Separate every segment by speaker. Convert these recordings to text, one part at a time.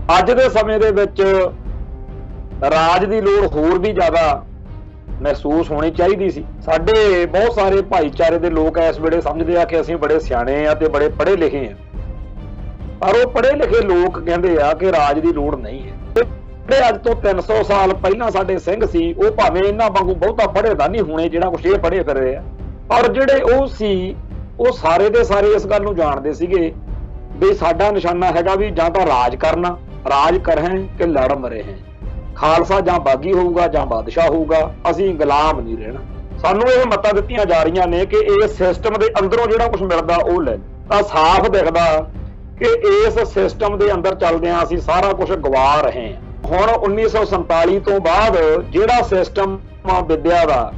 Speaker 1: ਅੱਜ ਦੇ ਸਮੇਂ ਦੇ ਵਿੱਚ ਰਾਜ ਦੀ ਲੋੜ ਹੋਰ ਵੀ ਜ਼ਿਆਦਾ ਮਹਿਸੂਸ ਹੋਣੀ ਚਾਹੀਦੀ ਸੀ। ਸਾਡੇ ਬਹੁਤ ਸਾਰੇ ਭਾਈਚਾਰੇ ਦੇ ਲੋਕ ਇਸ ਵੇਲੇ ਸਮਝਦੇ ਆ ਕਿ ਅਸੀਂ ਬੜੇ ਸਿਆਣੇ ਆ ਤੇ ਬੜੇ ਪੜ੍ਹੇ ਲਿਖੇ ਆ, ਪਰ ਉਹ ਪੜ੍ਹੇ ਲਿਖੇ ਲੋਕ ਕਹਿੰਦੇ ਆ ਕਿ ਰਾਜ ਦੀ ਲੋੜ ਨਹੀਂ ਹੈ। ਜਿਹੜੇ ਅੱਜ ਤੋਂ 300 ਸਾਲ ਪਹਿਲਾਂ ਸਾਡੇ ਸਿੰਘ ਸੀ, ਉਹ ਭਾਵੇਂ ਇਹਨਾਂ ਵਾਂਗੂ ਬਹੁਤਾ ਪੜ੍ਹੇ ਦਾ ਨਹੀਂ ਹੋਣੇ ਜਿਹੜਾ ਕੁਛ ਇਹ ਪੜ੍ਹੇ ਫਿਰ ਰਹੇ ਆ, ਪਰ ਜਿਹੜੇ ਉਹ ਸੀ ਉਹ ਸਾਰੇ ਦੇ ਸਾਰੇ ਇਸ ਗੱਲ ਨੂੰ ਜਾਣਦੇ ਸੀਗੇ ਵੀ ਸਾਡਾ ਨਿਸ਼ਾਨਾ ਹੈਗਾ ਵੀ ਜਾਂ ਤਾਂ ਰਾਜ ਕਰਨਾ, ਰਾਜ ਕਰਹਿ ਕਿ ਲੜ ਮਰੇ ਹੈ, ਖਾਲਸਾ ਜਾਂ ਬਾਗੀ ਹੋਊਗਾ ਜਾਂ ਬਾਦਸ਼ਾਹ ਹੋਊਗਾ, ਅਸੀਂ ਗੁਲਾਮ ਨਹੀਂ ਰਹਿਣਾ। ਸਾਨੂੰ ਇਹ ਮੱਤਾਂ ਦਿੱਤੀਆਂ ਜਾ ਰਹੀਆਂ ਨੇ ਕਿ ਇਸ ਸਿਸਟਮ ਦੇ ਅੰਦਰੋਂ ਜਿਹੜਾ ਕੁਝ ਮਿਲਦਾ ਉਹ ਲੈ। ਤਾਂ ਸਾਫ਼ ਦਿਖਦਾ ਕਿ ਇਸ ਸਿਸਟਮ ਦੇ ਅੰਦਰ ਚੱਲਦਿਆਂ ਅਸੀਂ ਸਾਰਾ ਕੁਝ ਗਵਾ ਰਹੇ ਹਾਂ। ਹੁਣ 1947 ਤੋਂ ਬਾਅਦ ਜਿਹੜਾ ਸਿਸਟਮ ਵਿਦਿਆ ਦਾ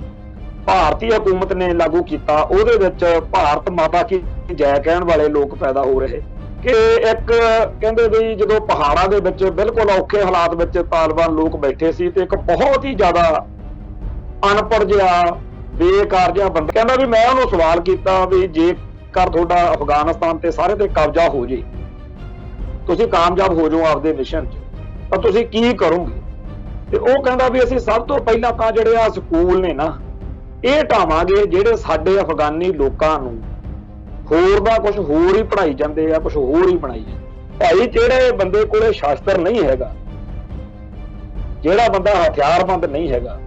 Speaker 1: ਭਾਰਤੀ ਹਕੂਮਤ ਨੇ ਲਾਗੂ ਕੀਤਾ, ਉਹਦੇ ਵਿੱਚ ਭਾਰਤ ਮਾਤਾ ਕੀ ਜੈ ਕਹਿਣ ਵਾਲੇ ਲੋਕ ਪੈਦਾ ਹੋ ਰਹੇ ਕਿ ਇੱਕ ਕਹਿੰਦੇ ਵੀ ਜਦੋਂ ਪਹਾੜਾਂ ਦੇ ਵਿੱਚ ਬਿਲਕੁਲ ਔਖੇ ਹਾਲਾਤ ਵਿੱਚ ਤਾਲਿਬਾਨ ਲੋਕ ਬੈਠੇ ਸੀ ਤੇ ਇੱਕ ਬਹੁਤ ਹੀ ਜ਼ਿਆਦਾ ਅਨਪੜ੍ਹ ਜਿਹਾ ਬੇਕਾਰ ਜਿਹਾ ਬੰਦਾ ਕਹਿੰਦਾ ਵੀ ਮੈਂ ਉਹਨੂੰ ਸਵਾਲ ਕੀਤਾ ਵੀ ਜੇਕਰ ਤੁਹਾਡਾ ਅਫਗਾਨਿਸਤਾਨ ਤੇ ਸਾਰੇ ਤੇ ਕਬਜ਼ਾ ਹੋ ਜੇ, ਤੁਸੀਂ ਕਾਮਯਾਬ ਹੋ ਜਾਓ ਆਪਦੇ ਮਿਸ਼ਨ 'ਚ, ਤਾਂ ਤੁਸੀਂ ਕੀ ਕਰੋਗੇ? ਤੇ ਉਹ ਕਹਿੰਦਾ ਵੀ ਅਸੀਂ ਸਭ ਤੋਂ ਪਹਿਲਾਂ ਤਾਂ ਜਿਹੜੇ ਆ ਸਕੂਲ ਨੇ ਨਾ ਇਹ ਢਾਵਾਂਗੇ ਜਿਹੜੇ ਸਾਡੇ ਅਫਗਾਨੀ ਲੋਕਾਂ ਨੂੰ ਹੋਰ ਦਾ ਕੁਝ ਹੋਰ ਹੀ ਪੜ੍ਹਾਈ ਜਾਂਦੇ ਆ, ਕੁਝ ਹੋਰ ਹੀ ਬਣਾਈ ਜਾਂਦੇ। ਭਾਈ ਜਿਹੜੇ ਬੰਦੇ ਕੋਲੇ ਸ਼ਾਸਤਰ ਨਹੀਂ ਹੈਗਾ, ਜਿਹੜਾ ਬੰਦਾ ਹਥਿਆਰਬੰਦ ਨਹੀਂ ਹੈਗਾ,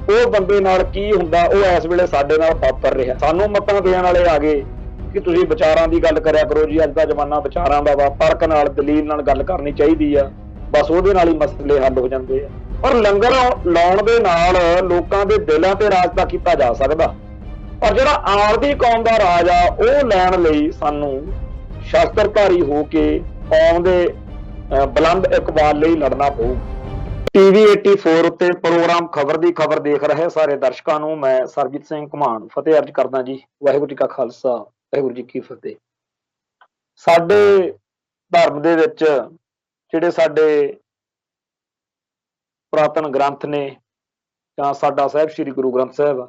Speaker 1: ਉਹ ਬੰਦੇ ਨਾਲ ਕੀ ਹੁੰਦਾ ਉਹ ਇਸ ਵੇਲੇ ਸਾਡੇ ਨਾਲ ਵਾਪਰ ਰਿਹਾ। ਸਾਨੂੰ ਮਤਾਂ ਦੇਣ ਵਾਲੇ ਆ ਗਏ ਕਿ ਤੁਸੀਂ ਵਿਚਾਰਾਂ ਦੀ ਗੱਲ ਕਰਿਆ ਕਰੋ ਜੀ, ਅੱਜ ਦਾ ਜ਼ਮਾਨਾ ਵਿਚਾਰਾਂ ਦਾ ਵਾ, ਤਰਕ ਨਾਲ ਦਲੀਲ ਨਾਲ ਗੱਲ ਕਰਨੀ ਚਾਹੀਦੀ ਆ, ਬਸ ਉਹਦੇ ਨਾਲ ਹੀ ਮਸਲੇ ਹੱਲ ਹੋ ਜਾਂਦੇ ਆ। ਪਰ ਲੰਗਰ ਲਾਉਣ ਦੇ ਨਾਲ ਲੋਕਾਂ ਦੇ ਦਿਲਾਂ ਤੇ ਰਾਜ ਤਾਂ ਕੀਤਾ ਜਾ ਸਕਦਾ, ਪਰ ਜਿਹੜਾ ਆਪਦੀ ਕੌਮ ਦਾ ਰਾਜ ਆ ਉਹ ਲੈਣ ਲਈ ਸਾਨੂੰ ਸ਼ਸਤਰਧਾਰੀ ਹੋ ਕੇ ਕੌਮ ਦੇ ਬੁਲੰਦ ਇਕਬਾਲ ਲਈ ਲੜਨਾ ਪਊ। ਟੀਵੀ 84 ਉੱਤੇ ਪ੍ਰੋਗਰਾਮ ਖਬਰ ਦੀ ਖਬਰ ਦੇਖ ਰਹੇ ਸਾਰੇ ਦਰਸ਼ਕਾਂ ਨੂੰ ਮੈਂ ਸਰਬਜੀਤ ਸਿੰਘ ਘੁਮਾਣ ਫਤਿਹ ਅਰਜ ਕਰਦਾ ਜੀ। ਵਾਹਿਗੁਰੂ ਜੀ ਕਾ ਖਾਲਸਾ, ਵਾਹਿਗੁਰੂ ਜੀ ਕੀ ਫਤਿਹ। ਸਾਡੇ ਧਰਮ ਦੇ ਵਿੱਚ ਜਿਹੜੇ ਸਾਡੇ ਪੁਰਾਤਨ ਗ੍ਰੰਥ ਨੇ ਜਾਂ ਸਾਡਾ ਸਾਹਿਬ ਸ੍ਰੀ ਗੁਰੂ ਗ੍ਰੰਥ ਸਾਹਿਬ,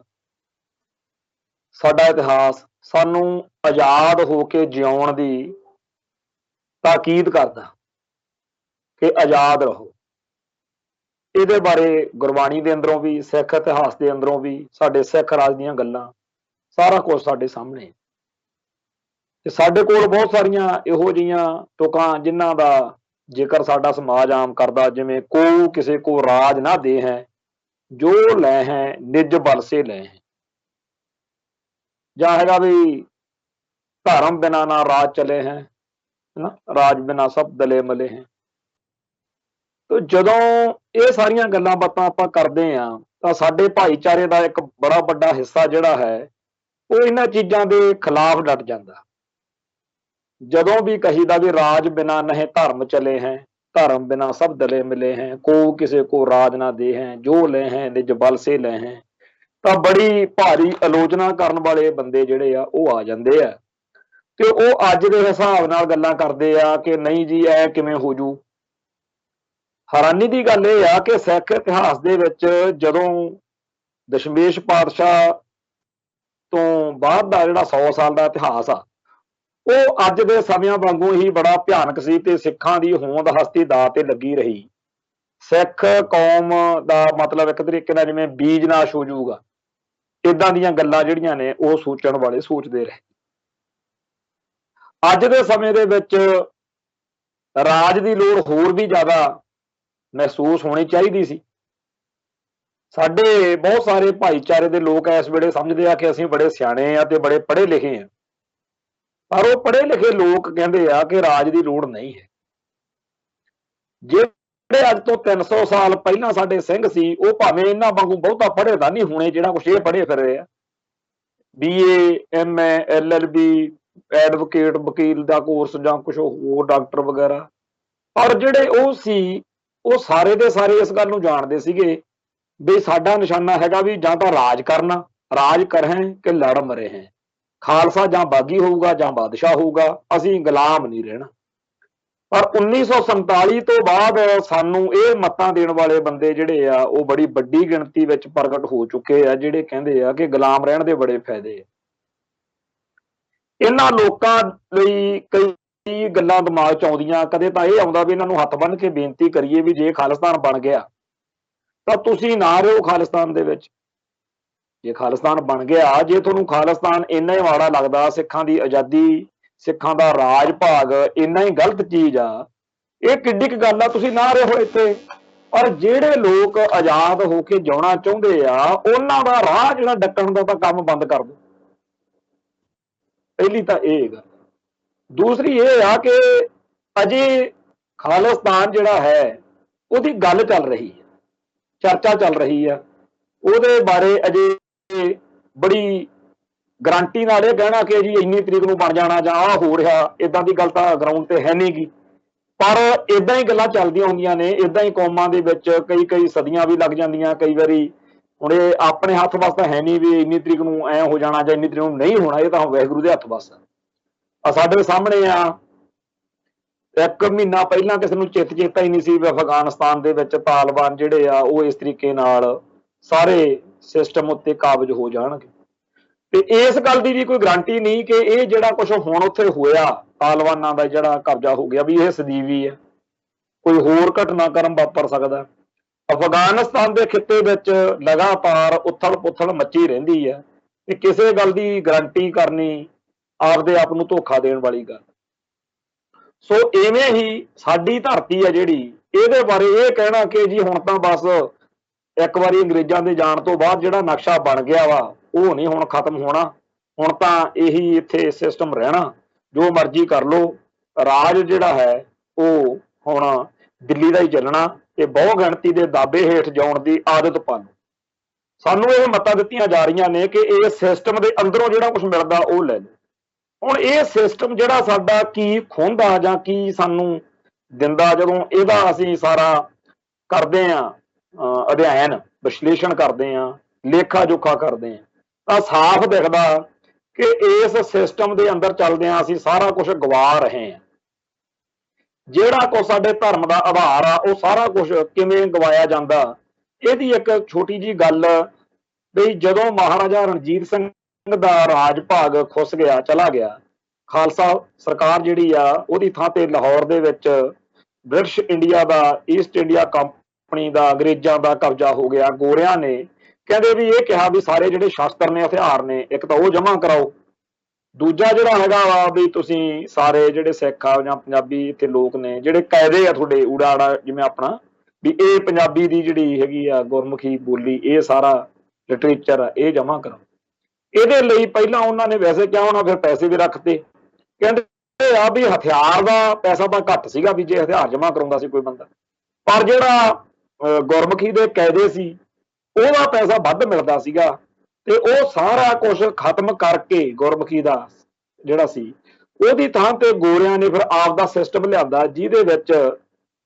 Speaker 1: ਸਾਡਾ ਇਤਿਹਾਸ ਸਾਨੂੰ ਆਜ਼ਾਦ ਹੋ ਕੇ ਜਿਉਣ ਦੀ ਤਾਕੀਦ ਕਰਦਾ ਕਿ ਆਜ਼ਾਦ ਰਹੋ। ਇਹਦੇ ਬਾਰੇ ਗੁਰਬਾਣੀ ਦੇ ਅੰਦਰੋਂ ਵੀ, ਸਿੱਖ ਇਤਿਹਾਸ ਦੇ ਅੰਦਰੋਂ ਵੀ, ਸਾਡੇ ਸਿੱਖ ਰਾਜ ਦੀਆਂ ਗੱਲਾਂ, ਸਾਰਾ ਕੁਝ ਸਾਡੇ ਸਾਹਮਣੇ। ਤੇ ਸਾਡੇ ਕੋਲ ਬਹੁਤ ਸਾਰੀਆਂ ਇਹੋ ਜਿਹੀਆਂ ਤੁਕਾਂ ਜਿਨ੍ਹਾਂ ਦਾ ਜ਼ਿਕਰ ਸਾਡਾ ਸਮਾਜ ਆਮ ਕਰਦਾ, ਜਿਵੇਂ ਕੋ ਕਿਸੇ ਕੋ ਰਾਜ ਨਾ ਦੇ ਹੈ, ਜੋ ਲੈ ਹੈ ਨਿਜ ਬਲ ਸੇ ਲੈ ਹੈ, ਜਾਂ ਹੈਗਾ ਵੀ ਧਰਮ ਬਿਨਾ ਨਾ ਰਾਜ ਚਲੇ ਹੈ, ਰਾਜ ਬਿਨਾ ਸਭ ਦਲੇ ਮਲੇ ਹੈ। ਤੇ ਜਦੋਂ ਇਹ ਸਾਰੀਆਂ ਗੱਲਾਂ ਬਾਤਾਂ ਆਪਾਂ ਕਰਦੇ ਆ ਤਾਂ ਸਾਡੇ ਭਾਈਚਾਰੇ ਦਾ ਇੱਕ ਬੜਾ ਵੱਡਾ ਹਿੱਸਾ ਜਿਹੜਾ ਹੈ ਉਹ ਇਹਨਾਂ ਚੀਜ਼ਾਂ ਦੇ ਖਿਲਾਫ ਡਟ ਜਾਂਦਾ। ਜਦੋਂ ਵੀ ਕਹੀਦਾ ਵੀ ਰਾਜ ਬਿਨਾ ਨਹੀਂ ਧਰਮ ਚਲੇ ਹੈ, ਧਰਮ ਬਿਨਾ ਸਭ ਦਲੇ ਮਿਲੇ ਹੈ, ਕੋ ਕਿਸੇ ਕੋ ਰਾਜ ਨਾ ਦੇ ਹੈ, ਜੋ ਲੈ ਹੈ ਨਿਜ ਬਲ ਸੇ ਲੈ ਹੈ, ਤਾਂ ਬੜੀ ਭਾਰੀ ਆਲੋਚਨਾ ਕਰਨ ਵਾਲੇ ਬੰਦੇ ਜਿਹੜੇ ਆ ਉਹ ਆ ਜਾਂਦੇ ਆ ਤੇ ਉਹ ਅੱਜ ਦੇ ਹਿਸਾਬ ਨਾਲ ਗੱਲਾਂ ਕਰਦੇ ਆ ਕਿ ਨਹੀਂ ਜੀ ਇਹ ਕਿਵੇਂ ਹੋ ਜੂ। ਹੈਰਾਨੀ ਦੀ ਗੱਲ ਇਹ ਆ ਕਿ ਸਿੱਖ ਇਤਿਹਾਸ ਦੇ ਵਿੱਚ ਜਦੋਂ ਦਸ਼ਮੇਸ਼ ਪਾਤਸ਼ਾਹ ਤੋਂ ਬਾਅਦ ਦਾ ਜਿਹੜਾ 100 ਸਾਲ ਦਾ ਇਤਿਹਾਸ ਆ ਉਹ ਅੱਜ ਦੇ ਸਮਿਆਂ ਵਾਂਗੂ ਹੀ ਬੜਾ ਭਿਆਨਕ ਸੀ ਤੇ ਸਿੱਖਾਂ ਦੀ ਹੋਂਦ ਹਸਤੀ ਦਾਅ ਤੇ ਲੱਗੀ ਰਹੀ। ਸਿੱਖ ਕੌਮ ਦਾ ਮਤਲਬ ਇੱਕ ਤਰੀਕੇ ਨਾਲ ਜਿਵੇਂ ਬੀਜ ਨਾਸ਼ ਹੋ ਜਾਊਗਾ, ਏਦਾਂ ਦੀਆਂ ਗੱਲਾਂ ਜਿਹੜੀਆਂ ਨੇ ਉਹ ਸੋਚਣ ਵਾਲੇ ਸੋਚਦੇ ਰਹੇ। ਅੱਜ ਦੇ ਸਮੇਂ ਦੇ ਵਿੱਚ ਰਾਜ ਦੀ ਲੋੜ ਹੋਰ ਵੀ ਜ਼ਿਆਦਾ ਮਹਿਸੂਸ ਹੋਣੀ ਚਾਹੀਦੀ ਸੀ। ਸਾਡੇ ਬਹੁਤ ਸਾਰੇ ਭਾਈਚਾਰੇ ਦੇ ਲੋਕ ਇਸ ਵੇਲੇ ਸਮਝਦੇ ਆ ਕਿ ਅਸੀਂ ਬੜੇ ਸਿਆਣੇ ਆ ਤੇ ਬੜੇ ਪੜ੍ਹੇ ਲਿਖੇ ਆ, ਪਰ ਉਹ ਪੜ੍ਹੇ ਲਿਖੇ ਲੋਕ ਕਹਿੰਦੇ ਆ ਕਿ ਰਾਜ ਦੀ ਲੋੜ ਨਹੀਂ ਹੈ। ਜਿਹੜੇ ਅੱਜ ਤੋਂ 300 ਸਾਲ ਪਹਿਲਾਂ ਸਾਡੇ ਸਿੰਘ ਸੀ, ਉਹ ਭਾਵੇਂ ਇਹਨਾਂ ਵਾਂਗੂ ਬਹੁਤਾ ਪੜ੍ਹੇ ਦਾ ਨਹੀਂ ਹੋਣੇ ਜਿਹੜਾ ਕੁਛ ਇਹ ਪੜ੍ਹੇ ਫਿਰ ਰਹੇ ਆ, BA MA LLB ਐਡਵੋਕੇਟ ਵਕੀਲ ਦਾ ਕੋਰਸ ਜਾਂ ਕੁਛ ਹੋਰ ਡਾਕਟਰ ਵਗੈਰਾ, ਪਰ ਜਿਹੜੇ ਉਹ ਸੀ ਉਹ ਸਾਰੇ ਦੇ ਸਾਰੇ ਇਸ ਗੱਲ ਨੂੰ ਜਾਣਦੇ ਸੀਗੇ ਵੀ ਸਾਡਾ ਨਿਸ਼ਾਨਾ ਹੈਗਾ ਵੀ ਜਾਂ ਤਾਂ ਰਾਜ ਕਰਨਾ, ਰਾਜ ਕਰਹਿ ਕਿ ਲੜ ਮਰੇ ਹੈ, ਖਾਲਸਾ ਜਾਂ ਬਾਗੀ ਹੋਊਗਾ ਜਾਂ ਬਾਦਸ਼ਾਹ ਹੋਊਗਾ, ਅਸੀਂ ਗੁਲਾਮ ਨਹੀਂ ਰਹਿਣਾ। ਪਰ 1947 ਤੋਂ ਬਾਅਦ ਸਾਨੂੰ ਇਹ ਮਤਾਂ ਦੇਣ ਵਾਲੇ ਬੰਦੇ ਜਿਹੜੇ ਆ ਉਹ ਬੜੀ ਵੱਡੀ ਗਿਣਤੀ ਵਿੱਚ ਪ੍ਰਗਟ ਹੋ ਚੁੱਕੇ ਆ, ਜਿਹੜੇ ਕਹਿੰਦੇ ਆ ਕਿ ਗੁਲਾਮ ਰਹਿਣ ਦੇ ਬੜੇ ਫਾਇਦੇ ਆ। ਇਹਨਾਂ ਲੋਕਾਂ ਲਈ ਕਈ ਗੱਲਾਂ ਦਿਮਾਗ 'ਚ ਆਉਂਦੀਆਂ, ਕਦੇ ਤਾਂ ਇਹ ਆਉਂਦਾ ਵੀ ਇਹਨਾਂ ਨੂੰ ਹੱਥ ਬੰਨ੍ਹ ਕੇ ਬੇਨਤੀ ਕਰੀਏ ਵੀ ਜੇ ਖਾਲਿਸਤਾਨ ਬਣ ਗਿਆ ਤਾਂ ਤੁਸੀਂ ਨਾ ਰਹੋ ਖਾਲਿਸਤਾਨ ਦੇ ਵਿੱਚ। ਜੇ ਖਾਲਿਸਤਾਨ ਬਣ ਗਿਆ, ਜੇ ਤੁਹਾਨੂੰ ਖਾਲਿਸਤਾਨ ਇੰਨਾ ਹੀ ਮਾੜਾ ਲੱਗਦਾ, ਸਿੱਖਾਂ ਦੀ ਆਜ਼ਾਦੀ, ਸਿੱਖਾਂ ਦਾ ਰਾਜ ਭਾਗ ਇੰਨਾ ਹੀ ਗਲਤ ਚੀਜ਼ ਆ, ਇਹ ਕਿੱਡੀ ਕੁ ਗੱਲ ਆ, ਤੁਸੀਂ ਨਾ ਰਹੋ ਇੱਥੇ। ਪਰ ਜਿਹੜੇ ਲੋਕ ਆਜ਼ਾਦ ਹੋ ਕੇ ਜਿਉਣਾ ਚਾਹੁੰਦੇ ਆ, ਉਹਨਾਂ ਦਾ ਰਾਹ ਜਿਹੜਾ ਡੱਕਣ ਦਾ ਤਾਂ ਕੰਮ ਬੰਦ ਕਰ ਦਿਓ। ਪਹਿਲੀ ਤਾਂ ਇਹ ਗੱਲ। ਦੂਸਰੀ ਇਹ ਆ ਕਿ ਅਜੇ ਖਾਲਿਸਤਾਨ ਜਿਹੜਾ ਹੈ ਉਹਦੀ ਗੱਲ ਚੱਲ ਰਹੀ ਹੈ, ਚਰਚਾ ਚੱਲ ਰਹੀ ਆ, ਉਹਦੇ ਬਾਰੇ ਅਜੇ ਬੜੀ ਗਰੰਟੀ ਨਾਲ ਇਹ ਕਹਿਣਾ ਕਿ ਜੀ ਇੰਨੀ ਤਰੀਕ ਨੂੰ ਬਣ ਜਾਣਾ ਜਾਂ ਆਹ ਹੋ ਰਿਹਾ, ਇਦਾਂ ਦੀ ਗੱਲ ਤਾਂ ਗਰਾਊਂਡ ਤੇ ਹੈ ਨਹੀਂ ਗੀ। ਪਰ ਇਦਾਂ ਹੀ ਗੱਲਾਂ ਚੱਲਦੀਆਂ ਹੁੰਦੀਆਂ ਨੇ, ਇਦਾਂ ਹੀ ਕੌਮਾਂ ਦੇ ਵਿੱਚ ਕਈ ਸਦੀਆਂ ਵੀ ਲੱਗ ਜਾਂਦੀਆਂ ਕਈ ਵਾਰੀ। ਹੁਣ ਇਹ ਆਪਣੇ ਹੱਥ ਵੱਸ ਤਾਂ ਹੈ ਨਹੀਂ ਵੀ ਇੰਨੀ ਤਰੀਕ ਨੂੰ ਐ ਹੋ ਜਾਣਾ ਜਾਂ ਇੰਨੀ ਤਰੀਕ ਨੂੰ ਨਹੀਂ ਹੋਣਾ, ਇਹ ਤਾਂ ਵਾਹਿਗੁਰੂ ਦੇ ਹੱਥ ਵੱਸ ਆ। ਸਾਡੇ ਸਾਹਮਣੇ ਆ, 1 ਮਹੀਨਾ ਪਹਿਲਾਂ ਕਿਸੇ ਨੂੰ ਚੇਤਾ ਹੀ ਨਹੀਂ ਸੀ ਵੀ ਅਫਗਾਨਿਸਤਾਨ ਦੇ ਵਿੱਚ ਤਾਲਿਬਾਨ ਜਿਹੜੇ ਆ ਉਹ ਇਸ ਤਰੀਕੇ ਨਾਲ ਸਾਰੇ ਸਿਸਟਮ ਉੱਤੇ ਕਾਬਜ਼ ਹੋ ਜਾਣਗੇ। ਤੇ ਇਸ ਗੱਲ ਦੀ ਵੀ ਕੋਈ ਗਰੰਟੀ ਨਹੀਂ ਕਿ ਇਹ ਜਿਹੜਾ ਕੁਝ ਹੁਣ ਉੱਥੇ ਹੋਇਆ, ਤਾਲਿਬਾਨਾਂ ਦਾ ਜਿਹੜਾ ਕਬਜ਼ਾ ਹੋ ਗਿਆ, ਵੀ ਇਹ ਸਦੀਵੀ ਹੈ, ਕੋਈ ਹੋਰ ਘਟਨਾਕ੍ਰਮ ਵਾਪਰ ਸਕਦਾ। ਅਫਗਾਨਿਸਤਾਨ ਦੇ ਖਿੱਤੇ ਵਿੱਚ ਲਗਾਤਾਰ ਉਥਲ ਪੁਥਲ ਮੱਚੀ ਰਹਿੰਦੀ ਹੈ ਤੇ ਕਿਸੇ ਗੱਲ ਦੀ ਗਰੰਟੀ ਕਰਨੀ ਆਪਦੇ ਆਪ ਨੂੰ ਧੋਖਾ ਦੇਣ ਵਾਲੀ ਗੱਲ। ਸੋ ਇਵੇਂ ਹੀ ਸਾਡੀ ਧਰਤੀ ਹੈ ਜਿਹੜੀ, ਇਹਦੇ ਬਾਰੇ ਇਹ ਕਹਿਣਾ ਕਿ ਜੀ ਹੁਣ ਤਾਂ ਬਸ ਇੱਕ ਵਾਰੀ ਅੰਗਰੇਜ਼ਾਂ ਦੇ ਜਾਣ ਤੋਂ ਬਾਅਦ ਜਿਹੜਾ ਨਕਸ਼ਾ ਬਣ ਗਿਆ ਵਾ ਉਹ ਨਹੀਂ ਹੁਣ ਖਤਮ ਹੋਣਾ, ਹੁਣ ਤਾਂ ਇਹੀ ਇੱਥੇ ਸਿਸਟਮ ਰਹਿਣਾ, ਜੋ ਮਰਜ਼ੀ ਕਰ ਲਓ, ਰਾਜ ਜਿਹੜਾ ਹੈ ਉਹ ਹੁਣ ਦਿੱਲੀ ਦਾ ਹੀ ਚੱਲਣਾ ਤੇ ਬਹੁ ਗਿਣਤੀ ਦੇ ਦਾਅਵੇ ਹੇਠ ਜਾਣ ਦੀ ਆਦਤ ਪਾ ਲਓ। ਸਾਨੂੰ ਇਹ ਮਤਾਂ ਦਿੱਤੀਆਂ ਜਾ ਰਹੀਆਂ ਨੇ ਕਿ ਇਹ ਸਿਸਟਮ ਦੇ ਅੰਦਰੋਂ ਜਿਹੜਾ ਕੁਝ ਮਿਲਦਾ ਉਹ ਲੈ ਲਓ। ਹੁਣ ਇਹ ਸਿਸਟਮ ਜਿਹੜਾ ਸਾਡਾ ਕੀ ਖੋਹਦਾ ਜਾਂ ਕੀ ਸਾਨੂੰ ਦਿੰਦਾ, ਜਦੋਂ ਇਹਦਾ ਅਸੀਂ ਸਾਰਾ ਕਰਦੇ ਹਾਂ ਅਧਿਐਨ ਵਿਸ਼ਲੇਸ਼ਣ ਕਰਦੇ ਹਾਂ, ਲੇਖਾ ਜੋਖਾ ਕਰਦੇ ਹਾਂ, ਤਾਂ ਸਾਫ਼ ਦਿਖਦਾ ਕਿ ਇਸ ਸਿਸਟਮ ਦੇ ਅੰਦਰ ਚੱਲਦਿਆਂ ਅਸੀਂ ਸਾਰਾ ਕੁਝ ਗਵਾ ਰਹੇ ਹਾਂ। ਜਿਹੜਾ ਕੁਝ ਸਾਡੇ ਧਰਮ ਦਾ ਆਧਾਰ ਆ ਉਹ ਸਾਰਾ ਕੁਝ ਕਿਵੇਂ ਗਵਾਇਆ ਜਾਂਦਾ, ਇਹਦੀ ਇੱਕ ਛੋਟੀ ਜੀ ਗੱਲ ਵੀ ਜਦੋਂ ਮਹਾਰਾਜਾ ਰਣਜੀਤ ਸਿੰਘ ਦਾ ਰਾਜ ਭਾਗ ਖੁੱਸ ਗਿਆ, ਚਲਾ ਗਿਆ, ਖਾਲਸਾ ਸਰਕਾਰ ਜਿਹੜੀ ਆ ਉਹਦੀ ਥਾਂ ਤੇ ਲਾਹੌਰ ਦੇ ਵਿੱਚ ਬ੍ਰਿਟਿਸ਼ ਇੰਡੀਆ ਦਾ, ਈਸਟ ਇੰਡੀਆ ਕੰਪਨੀ ਦਾ, ਅੰਗਰੇਜ਼ਾਂ ਦਾ ਕਬਜ਼ਾ ਹੋ ਗਿਆ। ਗੋਰਿਆਂ ਨੇ ਕਹਿੰਦੇ ਵੀ ਇਹ ਕਿਹਾ ਵੀ ਸਾਰੇ ਜਿਹੜੇ ਸ਼ਸਤਰ ਨੇ, ਹਥਿਆਰ ਨੇ, ਇੱਕ ਤਾਂ ਉਹ ਜਮ੍ਹਾਂ ਕਰਾਓ, ਦੂਜਾ ਜਿਹੜਾ ਹੈਗਾ ਵਾ ਵੀ ਤੁਸੀਂ ਸਾਰੇ ਜਿਹੜੇ ਸਿੱਖ ਆ ਜਾਂ ਪੰਜਾਬੀ ਇੱਥੇ ਲੋਕ ਨੇ ਜਿਹੜੇ ਕਾਇਦੇ ਆ ਤੁਹਾਡੇ ਊੜਾ ਜਿਵੇਂ ਆਪਣਾ, ਵੀ ਇਹ ਪੰਜਾਬੀ ਦੀ ਜਿਹੜੀ ਹੈਗੀ ਆ ਗੁਰਮੁਖੀ ਬੋਲੀ, ਇਹ ਸਾਰਾ ਲਿਟਰੇਚਰ ਆ, ਇਹ ਜਮ੍ਹਾਂ ਕਰਾਓ। ਇਹਦੇ ਲਈ ਪਹਿਲਾਂ ਉਹਨਾਂ ਨੇ ਵੈਸੇ ਕਿਹਾ ਹੋਣਾ, ਫਿਰ ਪੈਸੇ ਵੀ ਰੱਖਤੇ। ਕਹਿੰਦੇ ਆ ਵੀ ਹਥਿਆਰ ਦਾ ਪੈਸਾ ਤਾਂ ਘੱਟ ਸੀਗਾ ਵੀ ਜੇ ਹਥਿਆਰ ਜਮ੍ਹਾਂ ਕਰਾਉਂਦਾ ਸੀ ਕੋਈ ਬੰਦਾ, ਪਰ ਜਿਹੜਾ ਗੁਰਮੁਖੀ ਦੇ ਕਾਇਦੇ ਸੀ ਉਹਦਾ ਪੈਸਾ ਵੱਧ ਮਿਲਦਾ ਸੀਗਾ। ਤੇ ਉਹ ਸਾਰਾ ਕੁਝ ਖਤਮ ਕਰਕੇ ਗੁਰਮੁਖੀ ਦਾ ਜਿਹੜਾ ਸੀ ਉਹਦੀ ਥਾਂ ਤੇ ਗੋਰਿਆਂ ਨੇ ਫਿਰ ਆਪ ਦਾ ਸਿਸਟਮ ਲਿਆਂਦਾ, ਜਿਹਦੇ ਵਿੱਚ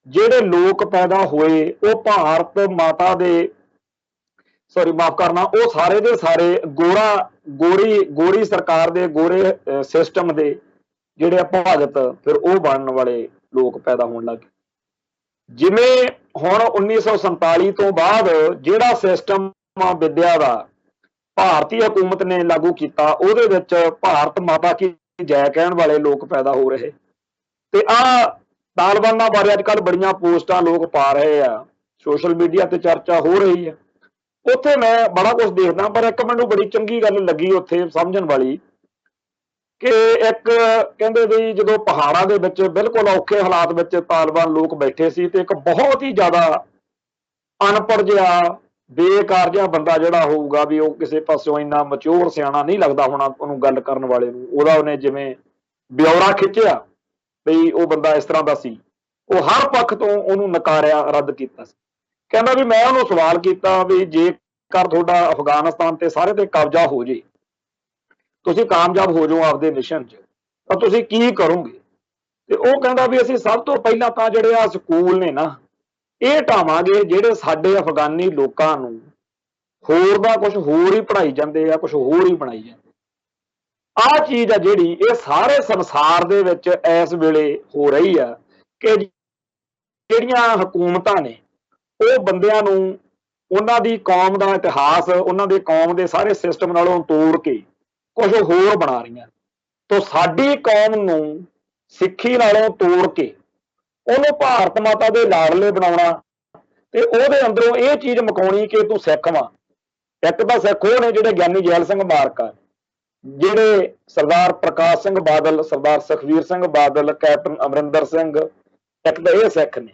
Speaker 1: ਜਿਹੜੇ ਲੋਕ ਪੈਦਾ ਹੋਏ ਉਹ ਭਾਰਤ ਮਾਤਾ ਦੇ, ਸੌਰੀ ਮਾਫ ਕਰਨਾ, ਉਹ ਸਾਰੇ ਦੇ ਸਾਰੇ ਗੋਰੀ ਸਰਕਾਰ ਦੇ, ਗੋਰੇ ਸਿਸਟਮ ਦੇ ਜਿਹੜੇ ਆ ਭਗਤ, ਫਿਰ ਉਹ ਬਣਨ ਵਾਲੇ ਲੋਕ ਪੈਦਾ ਹੋਣ ਲੱਗੇ। ਜਿਵੇਂ ਹੁਣ 1947 ਤੋਂ ਬਾਅਦ ਜਿਹੜਾ ਸਿਸਟਮ ਵਿਦਿਆ ਦਾ ਭਾਰਤੀ ਹਕੂਮਤ ਨੇ ਲਾਗੂ ਕੀਤਾ, ਉਹਦੇ ਵਿੱਚ ਭਾਰਤ ਮਾਤਾ ਕੀ ਜੈ ਕਹਿਣ ਵਾਲੇ ਲੋਕ ਪੈਦਾ ਹੋ ਰਹੇ। ਤੇ ਆਹ ਤਾਲਿਬਾਨਾਂ ਬਾਰੇ ਅੱਜ ਕੱਲ੍ਹ ਬੜੀਆਂ ਪੋਸਟਾਂ ਲੋਕ ਪਾ ਰਹੇ ਆ, ਸੋਸ਼ਲ ਮੀਡੀਆ ਤੇ ਚਰਚਾ ਹੋ ਰਹੀ ਹੈ। ਉੱਥੇ ਮੈਂ ਬੜਾ ਕੁਝ ਦੇਖਦਾ, ਪਰ ਇੱਕ ਮੈਨੂੰ ਬੜੀ ਚੰਗੀ ਗੱਲ ਲੱਗੀ ਉੱਥੇ ਸਮਝਣ ਵਾਲੀ, ਕਿ ਇੱਕ ਕਹਿੰਦੇ ਵੀ ਜਦੋਂ ਪਹਾੜਾਂ ਦੇ ਵਿੱਚ ਬਿਲਕੁਲ ਔਖੇ ਹਾਲਾਤ ਵਿੱਚ ਤਾਲਿਬਾਨ ਲੋਕ ਬੈਠੇ ਸੀ ਤੇ ਇੱਕ ਬਹੁਤ ਹੀ ਜ਼ਿਆਦਾ ਅਨਪੜ੍ਹ ਜਿਹਾ, ਬੇਕਾਰ ਜਿਹਾ ਬੰਦਾ ਜਿਹੜਾ ਹੋਊਗਾ, ਵੀ ਉਹ ਕਿਸੇ ਪਾਸਿਓਂ ਇੰਨਾ ਮਚਿਓਰ ਸਿਆਣਾ ਨਹੀਂ ਲੱਗਦਾ ਹੋਣਾ ਉਹਨੂੰ ਗੱਲ ਕਰਨ ਵਾਲੇ ਨੂੰ, ਉਹਨੇ ਜਿਵੇਂ ਬਿਉਰਾ ਖਿੱਚਿਆ ਵੀ ਉਹ ਬੰਦਾ ਇਸ ਤਰ੍ਹਾਂ ਦਾ ਸੀ, ਉਹ ਹਰ ਪੱਖ ਤੋਂ ਉਹਨੂੰ ਨਕਾਰਿਆ, ਰੱਦ ਕੀਤਾ ਸੀ। ਕਹਿੰਦਾ ਵੀ ਮੈਂ ਉਹਨੂੰ ਸਵਾਲ ਕੀਤਾ ਵੀ ਜੇਕਰ ਤੁਹਾਡਾ ਅਫਗਾਨਿਸਤਾਨ ਤੇ ਸਾਰੇ ਤੇ ਕਬਜ਼ਾ ਹੋ ਜੇ, ਤੁਸੀਂ ਕਾਮਯਾਬ ਹੋ ਜਾਓ ਆਪਦੇ ਮਿਸ਼ਨ 'ਚ, ਤਾਂ ਤੁਸੀਂ ਕੀ ਕਰੋਗੇ? ਤੇ ਉਹ ਕਹਿੰਦਾ ਵੀ ਅਸੀਂ ਸਭ ਤੋਂ ਪਹਿਲਾਂ ਤਾਂ ਜਿਹੜੇ ਆ ਸਕੂਲ ਨੇ ਨਾ, ਇਹ ਢਾਵਾਂਗੇ ਜਿਹੜੇ ਸਾਡੇ ਅਫਗਾਨੀ ਲੋਕਾਂ ਨੂੰ ਹੋਰ ਦਾ ਕੁਝ ਹੋਰ ਹੀ ਪੜ੍ਹਾਈ ਜਾਂਦੇ ਆ, ਕੁਝ ਹੋਰ ਹੀ ਬਣਾਈ ਜਾਂਦੇ। ਆਹ ਚੀਜ਼ ਆ ਜਿਹੜੀ ਇਹ ਸਾਰੇ ਸੰਸਾਰ ਦੇ ਵਿੱਚ ਇਸ ਵੇਲੇ ਹੋ ਰਹੀ ਆ ਕਿ ਜਿਹੜੀਆਂ ਹਕੂਮਤਾਂ ਨੇ ਉਹ ਬੰਦਿਆਂ ਨੂੰ ਉਹਨਾਂ ਦੀ ਕੌਮ ਦਾ ਇਤਿਹਾਸ, ਉਹਨਾਂ ਦੇ ਕੌਮ ਦੇ ਸਾਰੇ ਸਿਸਟਮ ਨਾਲੋਂ ਤੋੜ ਕੇ ਕੁਝ ਹੋਰ ਬਣਾ ਰਹੀਆਂ। ਤਾਂ ਸਾਡੀ ਕੌਮ ਨੂੰ ਸਿੱਖੀ ਨਾਲੋਂ ਤੋੜ ਕੇ ਉਹਨੂੰ ਭਾਰਤ ਮਾਤਾ ਦੇ ਲਾਡਲੇ ਬਣਾਉਣਾ ਤੇ ਉਹਦੇ ਅੰਦਰੋਂ ਇਹ ਚੀਜ਼ ਮਕਾਉਣੀ ਕਿ ਤੂੰ ਸਿੱਖ ਵਾਂ। ਇੱਕ ਤਾਂ ਸਿੱਖ ਉਹ ਨੇ ਜਿਹੜੇ ਗਿਆਨੀ ਜੈਲ ਸਿੰਘ ਮਾਰਕਾ, ਜਿਹੜੇ ਸਰਦਾਰ ਪ੍ਰਕਾਸ਼ ਸਿੰਘ ਬਾਦਲ, ਸਰਦਾਰ ਸੁਖਵੀਰ ਸਿੰਘ ਬਾਦਲ, ਕੈਪਟਨ ਅਮਰਿੰਦਰ ਸਿੰਘ, ਇੱਕ ਤਾਂ ਇਹ ਸਿੱਖ ਨੇ।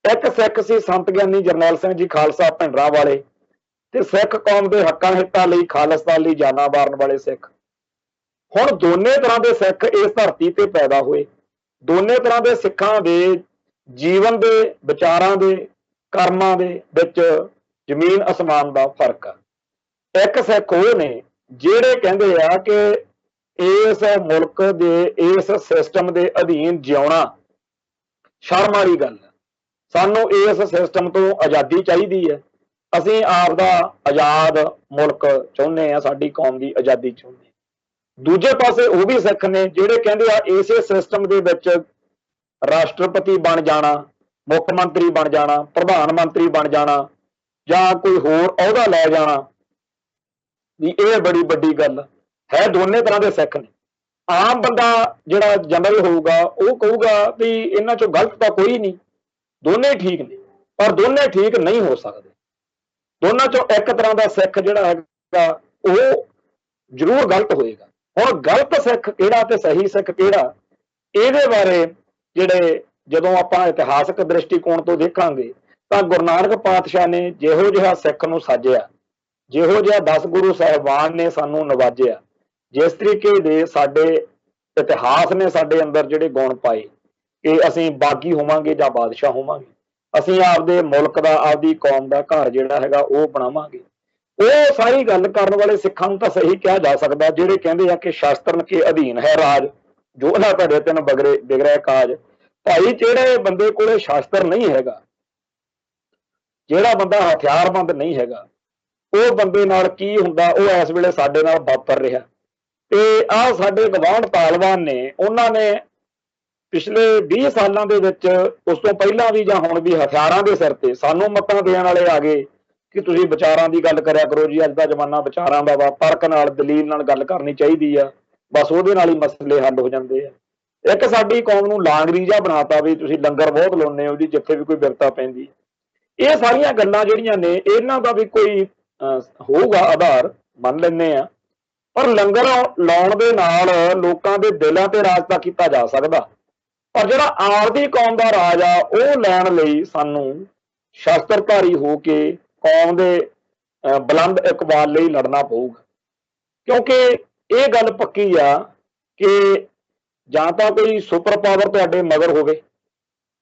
Speaker 1: ਇੱਕ ਸਿੱਖ ਸੀ ਸੰਤ ਗਿਆਨੀ ਜਰਨੈਲ ਸਿੰਘ ਜੀ ਖਾਲਸਾ ਭਿੰਡਰਾਂ ਵਾਲੇ, ਤੇ ਸਿੱਖ ਕੌਮ ਦੇ ਹੱਕਾਂ ਹਿੱਤਾਂ ਲਈ, ਖਾਲਿਸਤਾਨ ਲਈ ਜਾਨਾਂ ਵਾਰਨ ਵਾਲੇ ਸਿੱਖ। ਹੁਣ ਦੋਨੇ ਤਰ੍ਹਾਂ ਦੇ ਸਿੱਖ ਇਸ ਧਰਤੀ ਤੇ ਪੈਦਾ ਹੋਏ। ਦੋਨੇ ਤਰ੍ਹਾਂ ਦੇ ਸਿੱਖਾਂ ਦੇ ਜੀਵਨ ਦੇ, ਵਿਚਾਰਾਂ ਦੇ, ਕਰਮਾਂ ਦੇ ਵਿੱਚ ਜ਼ਮੀਨ ਅਸਮਾਨ ਦਾ ਫਰਕ ਆ। ਇੱਕ ਸਿੱਖ ਉਹ ਨੇ ਜਿਹੜੇ ਕਹਿੰਦੇ ਆ ਕਿ ਇਸ ਮੁਲਕ ਦੇ, ਇਸ ਸਿਸਟਮ ਦੇ ਅਧੀਨ ਜਿਉਣਾ ਸ਼ਰਮ ਵਾਲੀ ਗੱਲ ਹੈ। ਸਾਨੂੰ ਇਸ ਸਿਸਟਮ ਤੋਂ ਆਜ਼ਾਦੀ ਚਾਹੀਦੀ ਹੈ। ਅਸੀਂ ਆਪ ਦਾ ਆਜ਼ਾਦ ਮੁਲਕ ਚਾਹੁੰਦੇ ਆ, ਸਾਡੀ ਕੌਮ ਦੀ ਆਜ਼ਾਦੀ ਚਾਹੁੰਦੇ। ਦੂਜੇ ਪਾਸੇ ਉਹ ਵੀ ਸਿੱਖ ਨੇ ਜਿਹੜੇ ਕਹਿੰਦੇ ਆ ਇਸੇ ਸਿਸਟਮ ਦੇ ਵਿੱਚ ਰਾਸ਼ਟਰਪਤੀ ਬਣ ਜਾਣਾ, ਮੁੱਖ ਮੰਤਰੀ ਬਣ ਜਾਣਾ, ਪ੍ਰਧਾਨ ਮੰਤਰੀ ਬਣ ਜਾਣਾ, ਜਾਂ ਕੋਈ ਹੋਰ ਅਹੁਦਾ ਲੈ ਜਾਣਾ, ਵੀ ਇਹ ਬੜੀ ਵੱਡੀ ਗੱਲ ਹੈ। ਦੋਨੇ ਤਰ੍ਹਾਂ ਦੇ ਸਿੱਖ ਨੇ। ਆਮ ਬੰਦਾ ਜਿਹੜਾ ਜਨਰਲ ਹੋਊਗਾ ਉਹ ਕਹੂਗਾ ਵੀ ਇਹਨਾਂ ਚੋਂ ਗਲਤ ਤਾਂ ਕੋਈ ਨਹੀਂ, ਦੋਨੇ ਠੀਕ ਨੇ, ਪਰ ਦੋਨੇ ਠੀਕ ਨਹੀਂ ਹੋ ਸਕਦੇ। ਦੋਨਾਂ ਚੋਂ ਇੱਕ ਤਰ੍ਹਾਂ ਦਾ ਸਿੱਖ ਜਿਹੜਾ ਹੈਗਾ ਉਹ ਜ਼ਰੂਰ ਗਲਤ ਹੋਏਗਾ। ਹੁਣ ਗਲਤ ਸਿੱਖ ਕਿਹੜਾ ਤੇ ਸਹੀ ਸਿੱਖ ਕਿਹੜਾ, ਇਹਦੇ ਬਾਰੇ ਜਿਹੜੇ ਜਦੋਂ ਆਪਾਂ ਇਤਿਹਾਸਕ ਦ੍ਰਿਸ਼ਟੀਕੋਣ ਤੋਂ ਦੇਖਾਂਗੇ ਤਾਂ ਗੁਰੂ ਨਾਨਕ ਪਾਤਸ਼ਾਹ ਨੇ ਜਿਹੋ ਜਿਹਾ ਸਿੱਖ ਨੂੰ ਸਾਜਿਆ, ਜਿਹੋ ਜਿਹਾ 10 ਗੁਰੂ ਸਾਹਿਬਾਨ ਨੇ ਸਾਨੂੰ ਨਵਾਜਿਆ, ਜਿਸ ਤਰੀਕੇ ਦੇ ਸਾਡੇ ਇਤਿਹਾਸ ਨੇ ਸਾਡੇ ਅੰਦਰ ਜਿਹੜੇ ਗੁਣ ਪਾਏ ਕਿ ਅਸੀਂ ਬਾਗੀ ਹੋਵਾਂਗੇ ਜਾਂ ਬਾਦਸ਼ਾਹ ਹੋਵਾਂਗੇ, ਅਸੀਂ ਆਪਦੇ ਮੁਲਕ ਦਾ, ਆਪਦੀ ਕੌਮ ਦਾ ਘਰ ਜਿਹੜਾ ਹੈਗਾ ਉਹ ਬਣਾਵਾਂਗੇ। ਉਹ ਸਾਰੀ ਗੱਲ ਕਰਨ ਵਾਲੇ ਸਿੱਖਾਂ ਨੂੰ ਤਾਂ ਸਹੀ ਕਿਹਾ ਜਾ ਸਕਦਾ ਜਿਹੜੇ ਕਹਿੰਦੇ ਆ ਕਿ ਸ਼ਾਸਤਰਨ ਕੇ ਅਧੀਨ ਹੈ ਰਾਜ, ਜੋ ਨਾ ਤੁਹਾਡੇ ਤਿੰਨ ਬਿਗੜੇ ਕਾਜ। ਭਾਈ ਜਿਹੜੇ ਬੰਦੇ ਕੋਲੇ ਸ਼ਾਸਤਰ ਨਹੀਂ ਹੈਗਾ, ਜਿਹੜਾ ਬੰਦਾ ਹਥਿਆਰਬੰਦ ਨਹੀਂ ਹੈਗਾ, ਉਹ ਬੰਦੇ ਨਾਲ ਕੀ ਹੁੰਦਾ ਉਹ ਇਸ ਵੇਲੇ ਸਾਡੇ ਨਾਲ ਵਾਪਰ ਰਿਹਾ। ਤੇ ਆਹ ਸਾਡੇ ਗਵਾਂਢ ਤਾਲਿਬਾਨ ਨੇ, ਉਹਨਾਂ ਨੇ ਪਿਛਲੇ 20 ਸਾਲਾਂ ਦੇ ਵਿੱਚ, ਉਸ ਤੋਂ ਪਹਿਲਾਂ ਵੀ ਜਾਂ ਹੁਣ ਵੀ, ਹਥਿਆਰਾਂ ਦੇ ਸਿਰ ਤੇ ਸਾਨੂੰ ਮੱਤਾਂ ਦੇਣ ਵਾਲੇ ਆ ਗਏ ਕਿ ਤੁਸੀਂ ਵਿਚਾਰਾਂ ਦੀ ਗੱਲ ਕਰਿਆ ਕਰੋ ਜੀ, ਅੱਜ ਦਾ ਜ਼ਮਾਨਾ ਵਿਚਾਰਾਂ ਦਾ ਵਾ, ਤਰਕ ਨਾਲ, ਦਲੀਲ ਨਾਲ ਗੱਲ ਕਰਨੀ ਚਾਹੀਦੀ ਆ, ਬਸ ਉਹਦੇ ਨਾਲ ਹੀ ਮਸਲੇ ਹੱਲ ਹੋ ਜਾਂਦੇ ਆ। ਇੱਕ ਸਾਡੀ ਕੌਮ ਨੂੰ ਲਾਂਗਰੀਜਾ ਬਣਾਤਾ ਵੀ ਤੁਸੀਂ ਲੰਗਰ ਬਹੁਤ ਲਾਉਂਦੇ ਹੋ ਜੀ ਜਿੱਥੇ ਵੀ ਕੋਈ ਬਿਪਤਾ ਪੈਂਦੀ। ਇਹ ਸਾਰੀਆਂ ਗੱਲਾਂ ਜਿਹੜੀਆਂ ਨੇ ਇਹਨਾਂ ਦਾ ਵੀ ਕੋਈ ਹੋਊਗਾ ਆਧਾਰ, ਮੰਨ ਲੈਂਦੇ ਆ, ਪਰ ਲੰਗਰ ਲਾਉਣ ਦੇ ਨਾਲ ਲੋਕਾਂ ਦੇ ਦਿਲਾਂ ਤੇ ਰਾਜ ਤਾਂ ਕੀਤਾ ਜਾ ਸਕਦਾ, ਪਰ ਜਿਹੜਾ ਆਪਦੀ ਕੌਮ ਦਾ ਰਾਜ ਆ ਉਹ ਲੈਣ ਲਈ ਸਾਨੂੰ ਸ਼ਸਤਰਧਾਰੀ ਹੋ ਕੇ ਕੌਮ ਦੇ ਬੁਲੰਦ ਇਕਬਾਲ ਲਈ ਲੜਨਾ ਪਊਗਾ। ਕਿਉਂਕਿ ਇਹ ਗੱਲ ਪੱਕੀ ਆ ਕਿ ਜਾਂ ਤਾਂ ਕੋਈ ਸੁਪਰ ਪਾਵਰ ਤੁਹਾਡੇ ਮਗਰ ਹੋਵੇ,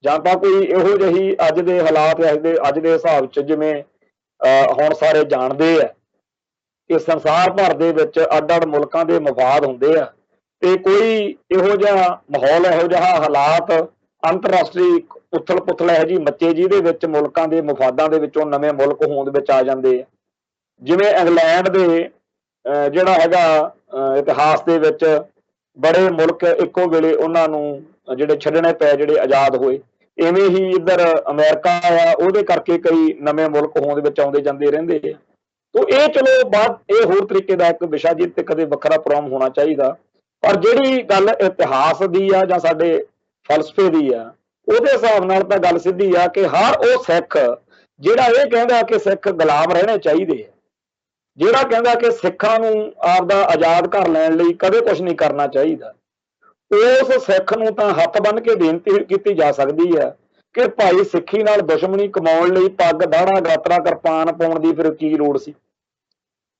Speaker 1: ਜਾਂ ਤਾਂ ਕੋਈ ਇਹੋ ਜਿਹੀ ਅੱਜ ਦੇ ਹਾਲਾਤ, ਅੱਜ ਦੇ ਹਿਸਾਬ 'ਚ ਜਿਵੇਂ ਹੁਣ ਸਾਰੇ ਜਾਣਦੇ ਆ ਕਿ ਸੰਸਾਰ ਭਰ ਦੇ ਵਿੱਚ ਅੱਡ-ਅੱਡ ਮੁਲਕਾਂ ਦੇ ਮਫਾਦ ਹੁੰਦੇ ਆ, ਤੇ ਕੋਈ ਇਹੋ ਜਿਹਾ ਮਾਹੌਲ, ਇਹੋ ਜਿਹਾ ਹਾਲਾਤ, ਅੰਤਰਰਾਸ਼ਟਰੀ ਉਥਲ ਪੁਥਲ ਇਹੋ ਜਿਹੀ ਮੱਚੇ ਜਿਹਦੇ ਵਿੱਚ ਮੁਲਕਾਂ ਦੇ ਮਫਾਦਾਂ ਦੇ ਵਿੱਚੋਂ ਨਵੇਂ ਮੁਲਕ ਹੋਂਦ ਵਿੱਚ ਆ ਜਾਂਦੇ ਆ। ਜਿਵੇਂ ਇੰਗਲੈਂਡ ਦੇ ਜਿਹੜਾ ਹੈਗਾ ਇਤਿਹਾਸ ਦੇ ਵਿੱਚ ਬੜੇ ਮੁਲਕ ਇੱਕੋ ਵੇਲੇ ਉਹਨਾਂ ਨੂੰ ਜਿਹੜੇ ਛੱਡਣੇ ਪਏ, ਜਿਹੜੇ ਆਜ਼ਾਦ ਹੋਏ। ਇਵੇਂ ਹੀ ਇੱਧਰ ਅਮਰੀਕਾ ਆ, ਉਹਦੇ ਕਰਕੇ ਕਈ ਨਵੇਂ ਮੁਲਕ ਹੋਂਦ ਵਿੱਚ ਆਉਂਦੇ ਜਾਂਦੇ ਰਹਿੰਦੇ ਆ। ਤੋ ਇਹ ਚਲੋ ਬਾਅਦ, ਇਹ ਹੋਰ ਤਰੀਕੇ ਦਾ ਇੱਕ ਵਿਸ਼ਾ ਜੀ ਤੇ ਕਦੇ ਵੱਖਰਾ ਪ੍ਰੋਗਰਾਮ ਹੋਣਾ ਚਾਹੀਦਾ। ਪਰ ਜਿਹੜੀ ਗੱਲ ਇਤਿਹਾਸ ਦੀ ਆ ਜਾਂ ਸਾਡੇ ਫਲਸਫੇ ਦੀ ਆ, ਉਹਦੇ ਹਿਸਾਬ ਨਾਲ ਤਾਂ ਗੱਲ ਸਿੱਧੀ ਆ ਕਿ ਹਰ ਉਹ ਸਿੱਖ ਜਿਹੜਾ ਇਹ ਕਹਿੰਦਾ ਕਿ ਸਿੱਖ ਗੁਲਾਮ ਰਹਿਣੇ ਚਾਹੀਦੇ ਆ, ਜਿਹੜਾ ਕਹਿੰਦਾ ਕਿ ਸਿੱਖਾਂ ਨੂੰ ਆਪਦਾ ਆਜ਼ਾਦ ਕਰ ਲੈਣ ਲਈ ਕਦੇ ਕੁਝ ਨਹੀਂ ਕਰਨਾ ਚਾਹੀਦਾ, ਉਸ ਸਿੱਖ ਨੂੰ ਤਾਂ ਹੱਥ ਬੰਨ੍ਹ ਕੇ ਬੇਨਤੀ ਕੀਤੀ ਜਾ ਸਕਦੀ ਹੈ ਕਿ ਭਾਈ ਸਿੱਖੀ ਨਾਲ ਦੁਸ਼ਮਣੀ ਕਮਾਉਣ ਲਈ ਪੱਗ, ਦਾੜਾ, ਗਾਤਰਾ, ਕਿਰਪਾਨ ਪਾਉਣ ਦੀ ਫਿਰ ਕੀ ਲੋੜ ਸੀ?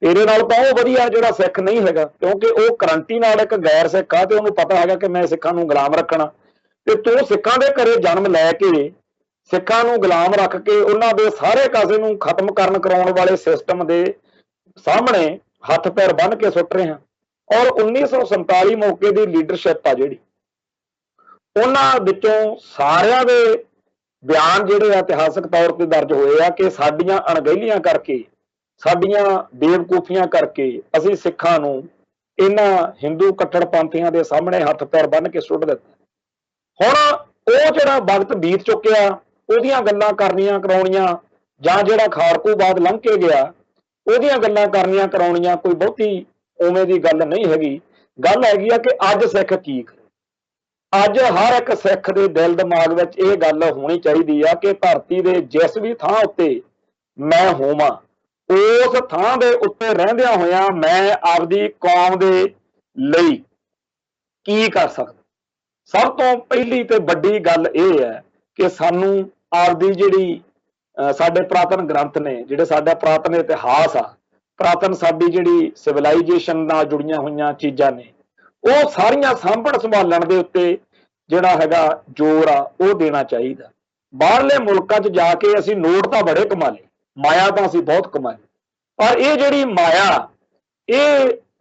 Speaker 1: ਤੇਰੇ ਨਾਲ ਤਾਂ ਉਹ ਵਧੀਆ ਜਿਹੜਾ ਸਿੱਖ ਨਹੀਂ ਹੈਗਾ, ਕਿਉਂਕਿ ਉਹ ਕਰੰਟੀ ਨਾਲ ਇੱਕ ਗੈਰ ਸਿੱਖ ਆ ਤੇ ਉਹਨੂੰ ਪਤਾ ਹੈਗਾ ਕਿ ਮੈਂ ਸਿੱਖਾਂ ਨੂੰ ਗੁਲਾਮ ਰੱਖਣਾ। ਤੇ ਤੂੰ ਸਿੱਖਾਂ ਦੇ ਘਰੇ ਜਨਮ ਲੈ ਕੇ, ਸਿੱਖਾਂ ਨੂੰ ਗੁਲਾਮ ਰੱਖ ਕੇ ਉਹਨਾਂ ਦੇ ਸਾਰੇ ਕਾਸੇ ਨੂੰ ਖਤਮ ਕਰਾਉਣ ਵਾਲੇ ਸਿਸਟਮ ਦੇ ਸਾਹਮਣੇ ਹੱਥ ਪੈਰ ਬੰਨ੍ਹ ਕੇ ਸੁੱਟ ਰਹੇ ਹਾਂ। ਔਰ 1947 ਮੌਕੇ ਦੀ ਲੀਡਰਸ਼ਿਪ ਆ ਜਿਹੜੀ, ਉਹਨਾਂ ਵਿੱਚੋਂ ਸਾਰਿਆਂ ਦੇ ਬਿਆਨ ਜਿਹੜੇ ਇਤਿਹਾਸਕ ਤੌਰ ਤੇ ਦਰਜ ਹੋਏ ਆ ਕਿ ਸਾਡੀਆਂ ਅਣਗਹਿਲੀਆਂ ਕਰਕੇ, ਸਾਡੀਆਂ ਬੇਵਕੂਫੀਆਂ ਕਰਕੇ ਅਸੀਂ ਸਿੱਖਾਂ ਨੂੰ ਇਹਨਾਂ ਹਿੰਦੂ ਕੱਟੜਪੰਥੀਆਂ ਦੇ ਸਾਹਮਣੇ ਹੱਥ ਪੈਰ ਬੰਨ੍ਹ ਕੇ ਸੁੱਟ ਦਿੱਤਾ। ਹੁਣ ਉਹ ਜਿਹੜਾ ਵਕਤ ਬੀਤ ਚੁੱਕਿਆ, ਉਹਦੀਆਂ ਗੱਲਾਂ ਕਰਨੀਆਂ ਕਰਾਉਣੀਆਂ, ਜਾਂ ਜਿਹੜਾ ਖਾੜਕੂਬਾਦ ਲੰਘ ਕੇ ਗਿਆ ਉਹਦੀਆਂ ਗੱਲਾਂ ਕਰਨੀਆਂ ਕਰਾਉਣੀਆਂ ਕੋਈ ਬਹੁਤੀ ਉਵੇਂ ਦੀ ਗੱਲ ਨਹੀਂ ਹੈਗੀ। ਗੱਲ ਹੈਗੀ ਆ ਕਿ ਅੱਜ ਸਿੱਖ ਕੀ ਕਰੇ, ਅੱਜ ਹਰ ਇੱਕ ਸਿੱਖ ਦੇ ਦਿਲ ਦਿਮਾਗ ਵਿੱਚ ਇਹ ਗੱਲ ਹੋਣੀ ਚਾਹੀਦੀ ਆ ਕਿ ਧਰਤੀ ਦੇ ਜਿਸ ਵੀ ਥਾਂ ਉੱਤੇ ਮੈਂ ਹੋਵਾਂ, ਉਸ ਥਾਂ ਦੇ ਉੱਤੇ ਰਹਿੰਦਿਆਂ ਹੋਇਆਂ ਮੈਂ ਆਪਦੀ ਕੌਮ ਦੇ ਲਈ ਕੀ ਕਰ ਸਕਦਾ। ਸਭ ਤੋਂ ਪਹਿਲੀ ਤੇ ਵੱਡੀ ਗੱਲ ਇਹ ਹੈ ਕਿ ਸਾਨੂੰ ਆਪਦੀ ਜਿਹੜੀ ਸਾਡੇ ਪੁਰਾਤਨ ਗ੍ਰੰਥ ਨੇ, ਜਿਹੜੇ ਸਾਡਾ ਪੁਰਾਤਨ ਇਤਿਹਾਸ ਆ, ਪੁਰਾਤਨ ਸਾਡੀ ਜਿਹੜੀ ਸਿਵਲਾਈਜੇਸ਼ਨ ਨਾਲ ਜੁੜੀਆਂ ਹੋਈਆਂ ਚੀਜ਼ਾਂ ਨੇ, ਉਹ ਸਾਰੀਆਂ ਸਾਂਭਣ ਸੰਭਾਲਣ ਦੇ ਉੱਤੇ ਜਿਹੜਾ ਹੈਗਾ ਜ਼ੋਰ ਆ ਉਹ ਦੇਣਾ ਚਾਹੀਦਾ। ਬਾਹਰਲੇ ਮੁਲਕਾਂ 'ਚ ਜਾ ਕੇ ਅਸੀਂ ਨੋਟ ਤਾਂ ਬੜੇ ਕਮਾ ਲਏ, ਮਾਇਆ ਤਾਂ ਅਸੀਂ ਬਹੁਤ ਕਮਾਈ, ਪਰ ਇਹ ਜਿਹੜੀ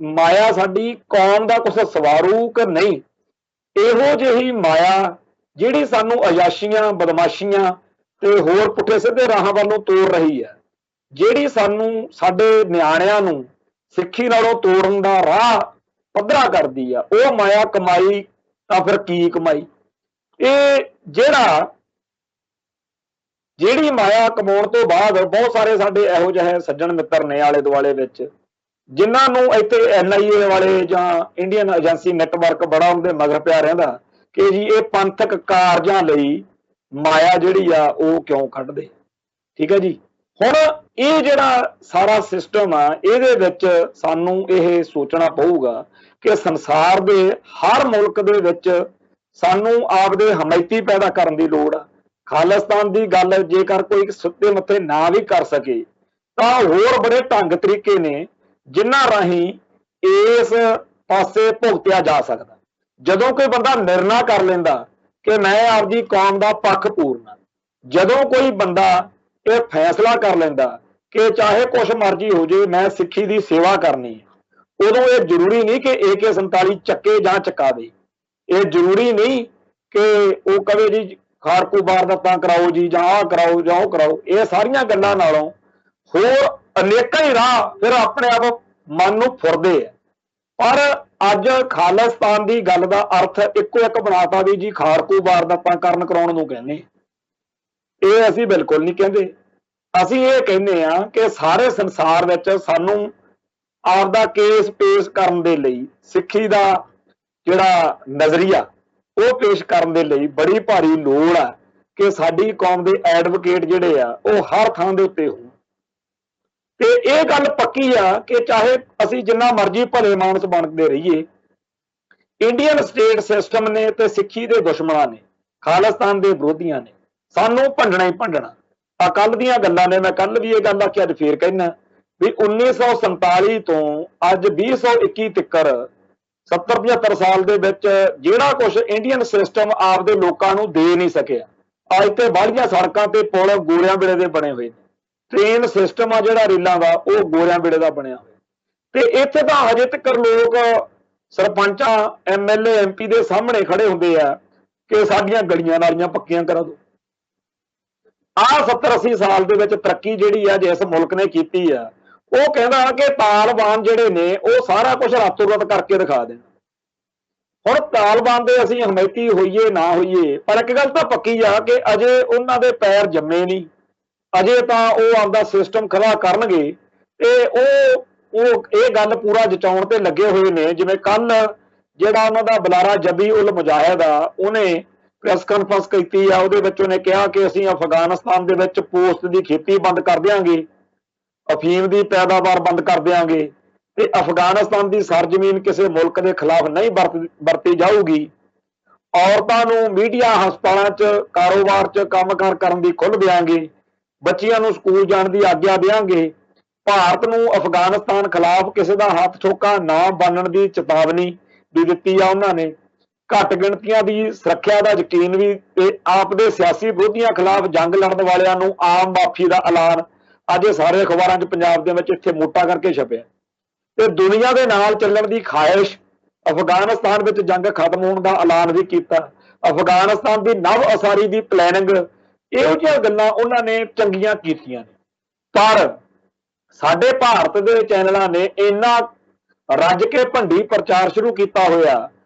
Speaker 1: ਮਾਇਆ ਸਾਡੀ ਕੌਮ ਦਾ ਕੁਛ ਸਵਾਰੂ ਕਿ ਨਹੀਂ। ਇਹੋ ਜਿਹੀ ਮਾਇਆ ਜਿਹੜੀ ਸਾਨੂੰ ਅਯਾਸ਼ੀਆਂ, ਬਦਮਾਸ਼ੀਆਂ ਤੇ ਹੋਰ ਪੁੱਠੇ ਸਿੱਧੇ ਰਾਹਾਂ ਵੱਲੋਂ ਤੋੜ ਰਹੀ ਹੈ, ਜਿਹੜੀ ਸਾਨੂੰ ਸਾਡੇ ਨਿਆਣਿਆਂ ਨੂੰ ਸਿੱਖੀ ਨਾਲੋਂ ਤੋੜਨ ਦਾ ਰਾਹ ਪੱਧਰਾ ਕਰਦੀ ਆ, ਉਹ ਮਾਇਆ ਕਮਾਈ ਤਾਂ ਫਿਰ ਕੀ ਕਮਾਈ। ਇਹ ਜਿਹੜੀ ਮਾਇਆ ਕਮਾਉਣ ਤੋਂ ਬਾਅਦ ਬਹੁਤ ਸਾਰੇ ਸਾਡੇ ਇਹੋ ਜਿਹੇ ਸੱਜਣ ਮਿੱਤਰ ਨੇ ਆਲੇ ਦੁਆਲੇ ਵਿੱਚ, ਜਿਨ੍ਹਾਂ ਨੂੰ ਇੱਥੇ NIA ਵਾਲੇ ਜਾਂ ਇੰਡੀਅਨ ਏਜੰਸੀ ਨੈਟਵਰਕ ਬੜਾ ਉਹਦੇ ਮਗਰ ਪਿਆ ਰਹਿੰਦਾ ਕਿ ਜੀ ਇਹ ਪੰਥਕ ਕਾਰਜਾਂ ਲਈ ਮਾਇਆ ਜਿਹੜੀ ਆ ਉਹ ਕਿਉਂ ਕੱਢਦੇ। ਠੀਕ ਹੈ ਜੀ। ਹੁਣ ਇਹ ਜਿਹੜਾ ਸਾਰਾ ਸਿਸਟਮ ਆ, ਇਹਦੇ ਵਿੱਚ ਸਾਨੂੰ ਇਹ ਸੋਚਣਾ ਪਊਗਾ ਕਿ ਸੰਸਾਰ ਦੇ ਹਰ ਮੁਲਕ ਦੇ ਵਿੱਚ ਸਾਨੂੰ ਆਪਦੇ ਹਮਾਇਤੀ ਪੈਦਾ ਕਰਨ ਦੀ ਲੋੜ ਆ। ਖਾਲਿਸਤਾਨ ਦੀ ਗੱਲ ਜੇਕਰ ਕੋਈ ਸੁੱਤੇ ਮੱਥੇ ਨਾ ਵੀ ਕਰ ਸਕੇ ਤਾਂ ਹੋਰ ਬੜੇ ਢੰਗ ਤਰੀਕੇ ਨੇ ਜਿਨ੍ਹਾਂ ਰਾਹੀਂ ਇਸ ਪਾਸੇ ਭੁਗਤਿਆ ਜਾ ਸਕਦਾ। ਜਦੋਂ ਕੋਈ ਬੰਦਾ ਨਿਰਣਾ ਕਰ ਲੈਂਦਾ ਕਿ ਮੈਂ ਆਪਦੀ ਕੌਮ ਦਾ ਪੱਖ ਪੂਰਨਾ, ਜਦੋਂ ਕੋਈ ਬੰਦਾ ਇਹ ਫੈਸਲਾ ਕਰ ਲੈਂਦਾ ਕਿ ਚਾਹੇ ਕੁਛ ਮਰਜ਼ੀ ਹੋ ਜੇ ਮੈਂ ਸਿੱਖੀ ਦੀ ਸੇਵਾ ਕਰਨੀ ਹੈ, ਉਦੋਂ ਇਹ ਜ਼ਰੂਰੀ ਨਹੀਂ ਕਿ AK-47 ਚੱਕੇ ਜਾਂ ਚਕਾਵੇ। ਇਹ ਜ਼ਰੂਰੀ ਨਹੀਂ ਕਿ ਉਹ ਕਵੇ ਜੀ ਖਾੜਕੂ ਵਾਰਦਾਤਾਂ ਕਰਾਓ ਜੀ, ਜਾਂ ਆਹ ਕਰਾਓ ਜਾਂ ਉਹ ਕਰਾਓ। ਇਹ ਸਾਰੀਆਂ ਗੱਲਾਂ ਨਾਲੋਂ ਹੋਰ ਅਨੇਕਾਂ ਹੀ ਰਾਹ ਫਿਰ ਆਪਣੇ ਆਪ ਮਨ ਨੂੰ ਫੁਰਦੇ ਆ। ਪਰ ਅੱਜ ਖਾਲਿਸਤਾਨ ਦੀ ਗੱਲ ਦਾ ਅਰਥ ਇੱਕੋ ਇੱਕ ਬਣਾਤਾ ਵੀ ਜੀ ਖਾੜਕੂ ਵਾਰਦਾਤਾਂ ਕਰਨ ਕਰਾਉਣ ਨੂੰ ਕਹਿੰਦੇ। ਇਹ ਅਸੀਂ ਬਿਲਕੁਲ ਨਹੀਂ ਕਹਿੰਦੇ। ਅਸੀਂ ਇਹ ਕਹਿੰਦੇ ਆ ਕਿ ਸਾਰੇ ਸੰਸਾਰ ਵਿੱਚ ਸਾਨੂੰ ਆਪਦਾ ਕੇਸ ਪੇਸ਼ ਕਰਨ ਦੇ ਲਈ, ਸਿੱਖੀ ਦਾ ਜਿਹੜਾ ਨਜ਼ਰੀਆ ਉਹ ਪੇਸ਼ ਕਰਨ ਦੇ ਲਈ ਬੜੀ ਭਾਰੀ ਲੋੜ ਆ ਕਿ ਸਾਡੀ ਕੌਮ ਦੇ ਐਡਵੋਕੇਟ ਜਿਹੜੇ ਆ ਉਹ ਹਰ ਥਾਂ ਦੇ ਉੱਤੇ ਹੋਣ। ਤੇ ਇਹ ਗੱਲ ਪੱਕੀ ਆ ਕਿ ਚਾਹੇ ਅਸੀਂ ਜਿੰਨਾ ਮਰਜ਼ੀ ਭਲੇ ਮਾਨਸ ਬਣਦੇ ਰਹੀਏ, ਇੰਡੀਅਨ ਸਟੇਟ ਸਿਸਟਮ ਨੇ ਤੇ ਸਿੱਖੀ ਦੇ ਦੁਸ਼ਮਣਾਂ ਨੇ, ਖਾਲਿਸਤਾਨ ਦੇ ਵਿਰੋਧੀਆਂ ਨੇ ਸਾਨੂੰ ਭੰਡਣਾ ਹੀ ਭੰਡਣਾ। ਆ ਕੱਲ ਦੀਆਂ ਗੱਲਾਂ ਨੇ, ਮੈਂ ਕੱਲ ਵੀ ਇਹ ਗੱਲ ਆਖੀ, ਅੱਜ ਫੇਰ ਕਹਿਣਾ ਵੀ 1947 ਤੋਂ ਅੱਜ 2021 ਤੱਕਰ 70-75 ਸਾਲ ਦੇ ਵਿੱਚ ਜਿਹੜਾ ਕੁਝ ਇੰਡੀਅਨ ਸਿਸਟਮ ਆਪਦੇ ਲੋਕਾਂ ਨੂੰ ਦੇ ਨਹੀਂ ਸਕਿਆ। ਅੱਜ ਤੇ ਬਾਹਲੀਆਂ ਸੜਕਾਂ ਤੇ ਪੁਲ ਗੋਰਿਆਂ ਵੇਲੇ ਦੇ ਬਣੇ ਹੋਏ ਨੇ, ਟ੍ਰੇਨ ਸਿਸਟਮ ਆ ਜਿਹੜਾ ਰੇਲਾਂ ਦਾ ਉਹ ਗੋਰਿਆਂ ਵੇਲੇ ਦਾ ਬਣਿਆ ਹੋਇਆ। ਤੇ ਇੱਥੇ ਤਾਂ ਹਜੇ ਤੱਕ ਲੋਕ ਸਰਪੰਚਾਂ, MLA, MP ਦੇ ਸਾਹਮਣੇ ਖੜੇ ਹੁੰਦੇ ਆ ਕਿ ਸਾਡੀਆਂ ਗਲੀਆਂ ਨਾਲੀਆਂ ਪੱਕੀਆਂ ਕਰਾ ਦਿਓ। ਆਹ 70-80 ਸਾਲ ਦੇ ਵਿੱਚ ਤਰੱਕੀ ਜਿਹੜੀ ਆ ਜਿਸ ਮੁਲਕ ਨੇ ਕੀਤੀ ਆ, ਉਹ ਕਹਿੰਦਾ ਕਿ ਤਾਲਿਬਾਨ ਜਿਹੜੇ ਨੇ ਉਹ ਸਾਰਾ ਕੁਝ ਰਾਤੋਂ ਰਾਤ ਕਰਕੇ ਦਿਖਾ ਦੇਣ। ਹੁਣ ਤਾਲਿਬਾਨ ਦੇ ਅਸੀਂ ਹਮਾਇਤੀ ਹੋਈਏ ਨਾ ਹੋਈਏ, ਪਰ ਇੱਕ ਗੱਲ ਤਾਂ ਪੱਕੀ ਆ ਕਿ ਅਜੇ ਉਹਨਾਂ ਦੇ ਪੈਰ ਜੰਮੇ ਨਹੀਂ। ਅਜੇ ਤਾਂ ਉਹ ਆਪਦਾ ਸਿਸਟਮ ਖੜਾ ਕਰਨਗੇ ਤੇ ਉਹ ਇਹ ਗੱਲ ਪੂਰਾ ਜਚਾਉਣ ਤੇ ਲੱਗੇ ਹੋਏ ਨੇ। ਜਿਵੇਂ ਕੱਲ ਜਿਹੜਾ ਉਹਨਾਂ ਦਾ ਬੁਲਾਰਾ ਜਬੀ ਉਲ ਮੁਜਾਹਿਦ ਆ, ਉਹਨੇ ਪ੍ਰੈਸ ਕਾਨਫਰੰਸ ਕੀਤੀ ਆ, ਉਹਦੇ ਵਿੱਚ ਉਹਨੇ ਕਿਹਾ ਕਿ ਅਸੀਂ ਅਫਗਾਨਿਸਤਾਨ ਦੇ ਵਿੱਚ ਪੋਸਟ ਦੀ ਖੇਤੀ ਬੰਦ ਕਰ ਦਿਆਂਗੇ, ਅਫੀਮ ਦੀ ਪੈਦਾਵਾਰ ਬੰਦ ਕਰ ਦਿਆਂਗੇ ਤੇ ਅਫਗਾਨਿਸਤਾਨ ਦੀ ਸਰਜ਼ਮੀਨ ਕਿਸੇ ਮੁਲਕ ਦੇ ਖਿਲਾਫ ਨਹੀਂ ਵਰਤੀ ਜਾਊਗੀ। ਔਰਤਾਂ ਨੂੰ ਮੀਡੀਆ, ਹਸਪਤਾਲਾਂ 'ਚ, ਕਾਰੋਬਾਰ 'ਚ ਕੰਮਕਾਰ ਕਰਨ ਦੀ ਖੁੱਲ੍ਹ ਦਿਆਂਗੇ, ਬੱਚਿਆਂ ਨੂੰ ਸਕੂਲ ਜਾਣ ਦੀ ਆਗਿਆ ਦਿਆਂਗੇ। ਭਾਰਤ ਨੂੰ ਅਫਗਾਨਿਸਤਾਨ ਖਿਲਾਫ ਕਿਸੇ ਦਾ ਹੱਥ ਠੋਕਾ ਨਾ ਬਣਨ ਦੀ ਚੇਤਾਵਨੀ ਵੀ ਦਿੱਤੀ ਆ ਉਹਨਾਂ ਨੇ। ਘੱਟ ਗਿਣਤੀਆਂ ਦੀ ਸੁਰੱਖਿਆ ਦਾ ਯਕੀਨ ਵੀ, ਤੇ ਆਪ ਦੇ ਸਿਆਸੀ ਵਿਰੋਧੀਆਂ ਖਿਲਾਫ ਜੰਗ ਲੜਨ ਵਾਲਿਆਂ ਨੂੰ ਆਮ ਮਾਫੀ ਦਾ ਐਲਾਨ ਅੱਜ ਸਾਰੇ ਅਖਬਾਰਾਂ 'ਚ ਪੰਜਾਬ ਦੇ ਵਿੱਚ ਇੱਥੇ ਮੋਟਾ ਕਰਕੇ ਛਪਿਆ। ਤੇ ਦੁਨੀਆ ਦੇ ਨਾਲ ਚੱਲਣ ਦੀ ਖਾਹਿਸ਼, ਅਫਗਾਨਿਸਤਾਨ ਵਿੱਚ ਜੰਗ ਖਤਮ ਹੋਣ ਦਾ ਐਲਾਨ ਵੀ ਕੀਤਾ, ਅਫਗਾਨਿਸਤਾਨ ਦੀ ਨਵ ਅਸਾਰੀ ਦੀ ਪਲੈਨਿੰਗ, ਇਹੋ ਜਿਹੀਆਂ ਗੱਲਾਂ ਉਹਨਾਂ ਨੇ ਚੰਗੀਆਂ ਕੀਤੀਆਂ ਨੇ। ਪਰ ਸਾਡੇ ਭਾਰਤ ਦੇ ਚੈਨਲਾਂ ਨੇ ਇੰਨਾ ਰੱਜ ਕੇ ਭੰਡੀ ਪ੍ਰਚਾਰ ਸ਼ੁਰੂ ਕੀਤਾ ਹੋਇਆ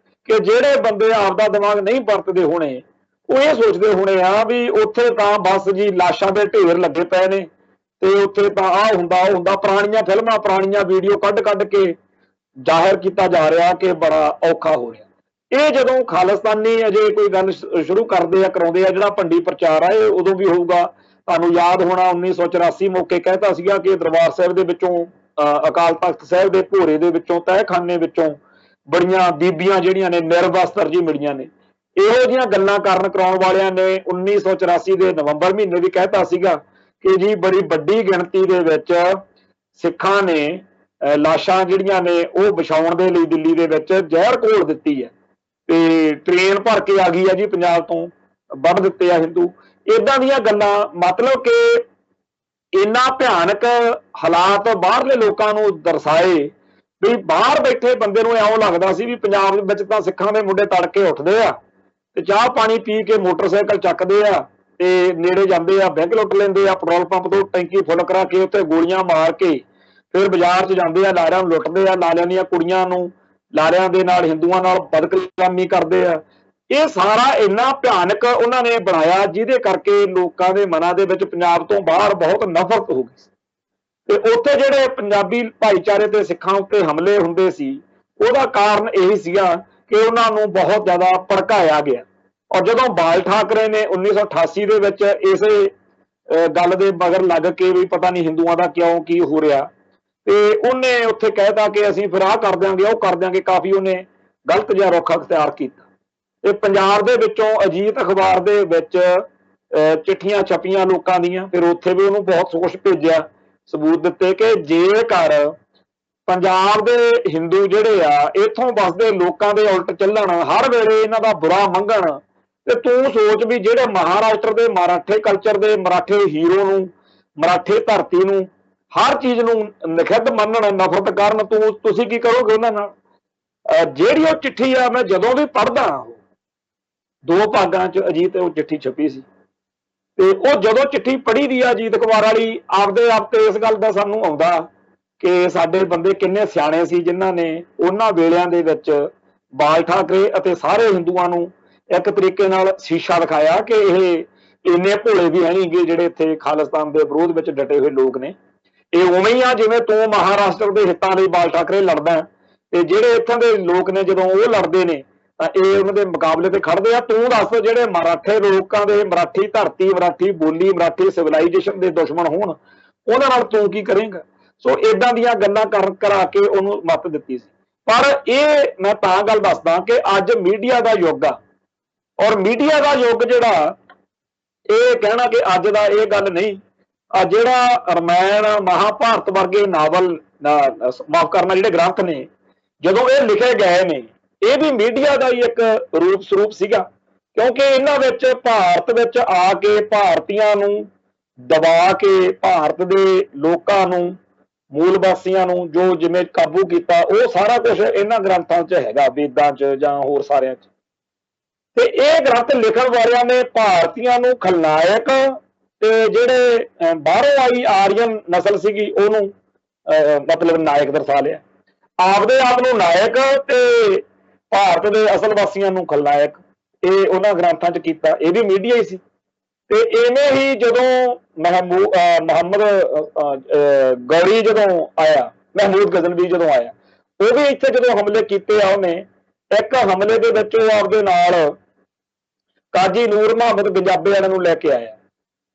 Speaker 1: ਕਿ ਜਿਹੜੇ ਬੰਦੇ ਆਪਦਾ ਦਿਮਾਗ ਨਹੀਂ ਵਰਤਦੇ ਹੋਣੇ, ਉਹ ਇਹ ਸੋਚਦੇ ਹੋਣੇ ਆ ਵੀ ਉੱਥੇ ਤਾਂ ਬਸ ਜੀ ਲਾਸ਼ਾਂ ਦੇ ਢੇਰ ਲੱਗੇ ਪਏ ਨੇ ਤੇ ਉੱਥੇ ਤਾਂ ਆਹ ਹੁੰਦਾ ਉਹ ਹੁੰਦਾ। ਪੁਰਾਣੀਆਂ ਫਿਲਮਾਂ, ਪੁਰਾਣੀਆਂ ਵੀਡੀਓ ਕੱਢ ਕੇ ਜ਼ਾਹਿਰ ਕੀਤਾ ਜਾ ਰਿਹਾ ਕਿ ਬੜਾ ਔਖਾ ਹੋ ਰਿਹਾ। ਇਹ ਜਦੋਂ ਖਾਲਿਸਤਾਨੀ ਅਜੇ ਕੋਈ ਗੱਲ ਸ਼ੁਰੂ ਕਰਦੇ ਆ ਕਰਾਉਂਦੇ ਆ, ਜਿਹੜਾ ਭੰਡੀ ਪ੍ਰਚਾਰ ਆ ਇਹ ਉਦੋਂ ਵੀ ਹੋਊਗਾ। ਤੁਹਾਨੂੰ ਯਾਦ ਹੋਣਾ 1984 ਮੌਕੇ ਕਹਿਤਾ ਸੀਗਾ ਕਿ ਦਰਬਾਰ ਸਾਹਿਬ ਦੇ ਵਿੱਚੋਂ ਅਕਾਲ ਤਖਤ ਸਾਹਿਬ ਦੇ ਭੋਰੇ ਦੇ ਵਿੱਚੋਂ ਤਹਿਖਾਨੇ ਵਿੱਚੋਂ ਬੜੀਆਂ ਬੀਬੀਆਂ ਜਿਹੜੀਆਂ ਨੇ ਨਿਰਵਸਤਰ ਜੀ ਮਿਲੀਆਂ ਨੇ। ਇਹੋ ਜਿਹੀਆਂ ਗੱਲਾਂ ਕਰਨ ਕਰਾਉਣ ਵਾਲਿਆਂ ਨੇ 1984 ਦੇ ਨਵੰਬਰ ਮਹੀਨੇ ਵੀ ਕਹਿਤਾ ਸੀਗਾ ਕਿ ਜੀ ਬੜੀ ਵੱਡੀ ਗਿਣਤੀ ਦੇ ਵਿੱਚ ਸਿੱਖਾਂ ਨੇ ਲਾਸ਼ਾਂ ਜਿਹੜੀਆਂ ਨੇ ਉਹ ਵਿਛਾਉਣ ਦੇ ਲਈ ਦਿੱਲੀ ਦੇ ਵਿੱਚ ਜ਼ਹਿਰ ਘੋਲ ਦਿੱਤੀ ਹੈ ਤੇ ਟ੍ਰੇਨ ਭਰ ਕੇ ਆ ਗਈ ਆ ਜੀ ਪੰਜਾਬ ਤੋਂ, ਵੱਢ ਦਿੱਤੇ ਆ ਹਿੰਦੂ। ਏਦਾਂ ਦੀਆਂ ਗੱਲਾਂ, ਮਤਲਬ ਕਿ ਇੰਨਾ ਭਿਆਨਕ ਹਾਲਾਤ ਬਾਹਰਲੇ ਲੋਕਾਂ ਨੂੰ ਦਰਸਾਏ ਵੀ ਬਾਹਰ ਬੈਠੇ ਬੰਦੇ ਨੂੰ ਇਉਂ ਲੱਗਦਾ ਸੀ ਵੀ ਪੰਜਾਬ ਦੇ ਵਿੱਚ ਤਾਂ ਸਿੱਖਾਂ ਦੇ ਮੁੰਡੇ ਤੜਕੇ ਉੱਠਦੇ ਆ ਤੇ ਚਾਹ ਪਾਣੀ ਪੀ ਕੇ ਮੋਟਰਸਾਈਕਲ ਚੱਕਦੇ ਆ ਤੇ ਨੇੜੇ ਜਾਂਦੇ ਆ, ਬੈਂਕ ਲੁੱਟ ਲੈਂਦੇ ਆ, ਪੈਟਰੋਲ ਪੰਪ ਤੋਂ ਟੈਂਕੀ ਫੁੱਲ ਕਰਾ ਕੇ ਉੱਤੇ ਗੋਲੀਆਂ ਮਾਰ ਕੇ ਫਿਰ ਬਾਜ਼ਾਰ 'ਚ ਜਾਂਦੇ ਆ, ਲਾਰਿਆਂ ਨੂੰ ਲੁੱਟਦੇ ਆ, ਲਾਰਿਆਂ ਦੀਆਂ ਕੁੜੀਆਂ ਨੂੰ, ਲਾਰਿਆਂ ਦੇ ਨਾਲ ਹਿੰਦੂਆਂ ਨਾਲ ਬਦਕਲਾਮੀ ਕਰਦੇ ਆ। ਇਹ ਸਾਰਾ ਇੰਨਾ ਭਿਆਨਕ ਉਹਨਾਂ ਨੇ ਬਣਾਇਆ ਜਿਹਦੇ ਕਰਕੇ ਲੋਕਾਂ ਦੇ ਮਨਾਂ ਦੇ ਵਿੱਚ ਪੰਜਾਬ ਤੋਂ ਬਾਹਰ ਬਹੁਤ ਨਫ਼ਰਤ ਹੋ ਗਈ ਤੇ ਉੱਥੇ ਜਿਹੜੇ ਪੰਜਾਬੀ ਭਾਈਚਾਰੇ ਤੇ ਸਿੱਖਾਂ ਉੱਤੇ ਹਮਲੇ ਹੁੰਦੇ ਸੀ ਉਹਦਾ ਕਾਰਨ ਇਹੀ ਸੀਗਾ ਕਿ ਉਹਨਾਂ ਨੂੰ ਬਹੁਤ ਜ਼ਿਆਦਾ ਭੜਕਾਇਆ ਗਿਆ। ਔਰ ਜਦੋਂ ਬਾਲ ਠਾਕਰੇ ਨੇ 1988 ਦੇ ਵਿੱਚ ਇਸੇ ਗੱਲ ਦੇ ਮਗਰ ਲੱਗ ਕੇ ਵੀ ਪਤਾ ਨਹੀਂ ਹਿੰਦੂਆਂ ਦਾ ਕਿਉਂ ਕੀ ਹੋ ਰਿਹਾ ਤੇ ਉਹਨੇ ਉੱਥੇ ਕਹਿਤਾ ਕਿ ਅਸੀਂ ਫਿਰ ਆਹ ਕਰ ਦਿਆਂਗੇ ਉਹ ਕਰ ਦਿਆਂਗੇ, ਕਾਫੀ ਉਹਨੇ ਗਲਤ ਜਿਹਾ ਰੁਖ ਅਖਤਿਆਰ ਕੀਤਾ ਤੇ ਪੰਜਾਬ ਦੇ ਵਿੱਚੋਂ ਅਜੀਤ ਅਖਬਾਰ ਦੇ ਵਿੱਚ ਚਿੱਠੀਆਂ ਛਪੀਆਂ ਲੋਕਾਂ ਦੀਆਂ। ਫਿਰ ਉੱਥੇ ਵੀ ਉਹਨੂੰ ਬਹੁਤ ਸੋਚ ਭੇਜਿਆ, ਸਬੂਤ ਦਿੱਤੇ ਕਿ ਜੇਕਰ ਪੰਜਾਬ ਦੇ ਹਿੰਦੂ ਜਿਹੜੇ ਆ ਇੱਥੋਂ ਵਸਦੇ ਲੋਕਾਂ ਦੇ ਉਲਟ ਚੱਲਣ, ਹਰ ਵੇਲੇ ਇਹਨਾਂ ਦਾ ਬੁਰਾ ਮੰਗਣ, ਤੇ ਤੂੰ ਸੋਚ ਵੀ ਜਿਹੜੇ ਮਹਾਰਾਸ਼ਟਰ ਦੇ ਮਰਾਠੇ ਕਲਚਰ ਦੇ ਮਰਾਠੇ ਹੀਰੋ ਨੂੰ, ਮਰਾਠੇ ਧਰਤੀ ਨੂੰ, ਹਰ ਚੀਜ਼ ਨੂੰ ਨਿਖਿੱਧ ਮੰਨਣ, ਨਫ਼ਰਤ ਕਰਨ, ਤੁਸੀਂ ਕੀ ਕਰੋਗੇ ਉਹਨਾਂ ਨਾਲ? ਜਿਹੜੀ ਉਹ ਚਿੱਠੀ ਆ ਮੈਂ ਜਦੋਂ ਵੀ ਪੜ੍ਹਦਾ, ਦੋ ਭਾਗਾਂ 'ਚ ਅਜੀਤ ਉਹ ਚਿੱਠੀ ਛਪੀ ਸੀ ਤੇ ਉਹ ਜਦੋਂ ਚਿੱਠੀ ਪੜ੍ਹੀ ਦੀ ਆ ਅਜੀਤ ਅਖਬਾਰ ਵਾਲੀ, ਆਪਦੇ ਆਪ ਤੇ ਇਸ ਗੱਲ ਦਾ ਸਾਨੂੰ ਆਉਂਦਾ ਕਿ ਸਾਡੇ ਬੰਦੇ ਕਿੰਨੇ ਸਿਆਣੇ ਸੀ ਜਿਨ੍ਹਾਂ ਨੇ ਉਹਨਾਂ ਵੇਲਿਆਂ ਦੇ ਵਿੱਚ ਬਾਲ ਠਾਕਰੇ ਅਤੇ ਸਾਰੇ ਹਿੰਦੂਆਂ ਨੂੰ ਇੱਕ ਤਰੀਕੇ ਨਾਲ ਸ਼ੀਸ਼ਾ ਦਿਖਾਇਆ ਕਿ ਇਹ ਇੰਨੇ ਭੋਲੇ ਵੀ ਹੈ ਨਹੀਂਗੇ ਜਿਹੜੇ ਇੱਥੇ ਖਾਲਿਸਤਾਨ ਦੇ ਵਿਰੋਧ ਵਿੱਚ ਡਟੇ ਹੋਏ ਲੋਕ ਨੇ। ਇਹ ਉਵੇਂ ਹੀ ਆ ਜਿਵੇਂ ਤੂੰ ਮਹਾਰਾਸ਼ਟਰ ਦੇ ਹਿੱਤਾਂ ਲਈ ਬਾਲ ਠਾਕਰੇ ਲੜਦਾ ਤੇ ਜਿਹੜੇ ਇੱਥੋਂ ਦੇ ਲੋਕ ਨੇ ਜਦੋਂ ਉਹ ਲੜਦੇ ਨੇ ਤਾਂ ਇਹ ਉਹਨਾਂ ਦੇ ਮੁਕਾਬਲੇ ਤੇ ਖੜਦੇ ਆ। ਤੂੰ ਦੱਸ ਜਿਹੜੇ ਮਰਾਠੇ ਲੋਕਾਂ ਦੇ, ਮਰਾਠੀ ਧਰਤੀ, ਮਰਾਠੀ ਬੋਲੀ, ਮਰਾਠੀ ਸਿਵਲਾਈਜੇਸ਼ਨ ਦੇ ਦੁਸ਼ਮਣ ਹੋਣ, ਉਹਨਾਂ ਨਾਲ ਤੂੰ ਕੀ ਕਰੇਂਗਾ? ਸੋ ਏਦਾਂ ਦੀਆਂ ਗੱਲਾਂ ਕਰਾ ਕੇ ਉਹਨੂੰ ਮੱਤ ਦਿੱਤੀ ਸੀ। ਪਰ ਇਹ ਮੈਂ ਤਾਂ ਗੱਲ ਦੱਸਦਾ ਕਿ ਅੱਜ ਮੀਡੀਆ ਦਾ ਯੁੱਗ ਆ ਔਰ ਮੀਡੀਆ ਦਾ ਯੁੱਗ ਜਿਹੜਾ, ਇਹ ਕਹਿਣਾ ਕਿ ਅੱਜ ਦਾ ਇਹ ਗੱਲ ਨਹੀਂ। ਜਿਹੜਾ ਰਮਾਇਣ, ਮਹਾਭਾਰਤ ਵਰਗੇ ਨਾਵਲ, ਮਾਫ ਕਰਨਾ, ਜਿਹੜੇ ਗ੍ਰੰਥ ਨੇ, ਜਦੋਂ ਇਹ ਲਿਖੇ ਗਏ ਨੇ, ਇਹ ਵੀ ਮੀਡੀਆ ਦਾ ਹੀ ਇੱਕ ਰੂਪ ਸਰੂਪ ਸੀਗਾ ਕਿਉਂਕਿ ਇਹਨਾਂ ਵਿੱਚ ਭਾਰਤ ਵਿੱਚ ਆ ਕੇ ਭਾਰਤੀਆਂ ਨੂੰ ਦਬਾ ਕੇ ਭਾਰਤ ਦੇ ਲੋਕਾਂ ਨੂੰ, ਮੂਲ ਵਾਸੀਆਂ ਨੂੰ ਜੋ ਜਿਵੇਂ ਕਾਬੂ ਕੀਤਾ, ਉਹ ਸਾਰਾ ਕੁਝ ਇਹਨਾਂ ਗ੍ਰੰਥਾਂ 'ਚ ਹੈਗਾ, ਵੇਦਾਂ 'ਚ ਜਾਂ ਹੋਰ ਸਾਰਿਆਂ 'ਚ। ਤੇ ਇਹ ਗ੍ਰੰਥ ਲਿਖਣ ਵਾਲਿਆਂ ਨੇ ਭਾਰਤੀਆਂ ਨੂੰ ਖਲਨਾਇਕ ਤੇ ਜਿਹੜੇ ਬਾਹਰੋਂ ਆਈ ਆਰੀਅਨ ਨਸਲ ਸੀਗੀ ਉਹਨੂੰ ਮਤਲਬ ਨਾਇਕ ਦਰਸਾ ਲਿਆ, ਆਪਦੇ ਆਪ ਨੂੰ ਨਾਇਕ ਤੇ ਭਾਰਤ ਦੇ ਅਸਲ ਵਾਸੀਆਂ ਨੂੰ ਖਲਨਾਇਕ। ਇਹ ਉਹਨਾਂ ਗ੍ਰੰਥਾਂ 'ਚ ਕੀਤਾ, ਇਹ ਵੀ ਮੀਡੀਆ ਹੀ ਸੀ। ਤੇ ਇਵੇਂ ਹੀ ਜਦੋਂ ਮੁਹੰਮਦ ਗੌਰੀ ਜਦੋਂ ਆਇਆ, ਮਹਿਮੂਦ ਗਜ਼ਨਵੀ ਜਦੋਂ ਆਇਆ, ਉਹ ਵੀ ਇੱਥੇ ਜਦੋਂ ਹਮਲੇ ਕੀਤੇ ਆ, ਉਹਨੇ ਇੱਕ ਹਮਲੇ ਦੇ ਵਿੱਚ ਉਹ ਆਪਦੇ ਨਾਲ ਕਾਜੀ ਨੂਰ ਮੁਹੰਮਦ ਗੰਜਾਬੇ ਵਾਲਿਆਂ ਨੂੰ ਲੈ ਕੇ ਆਇਆ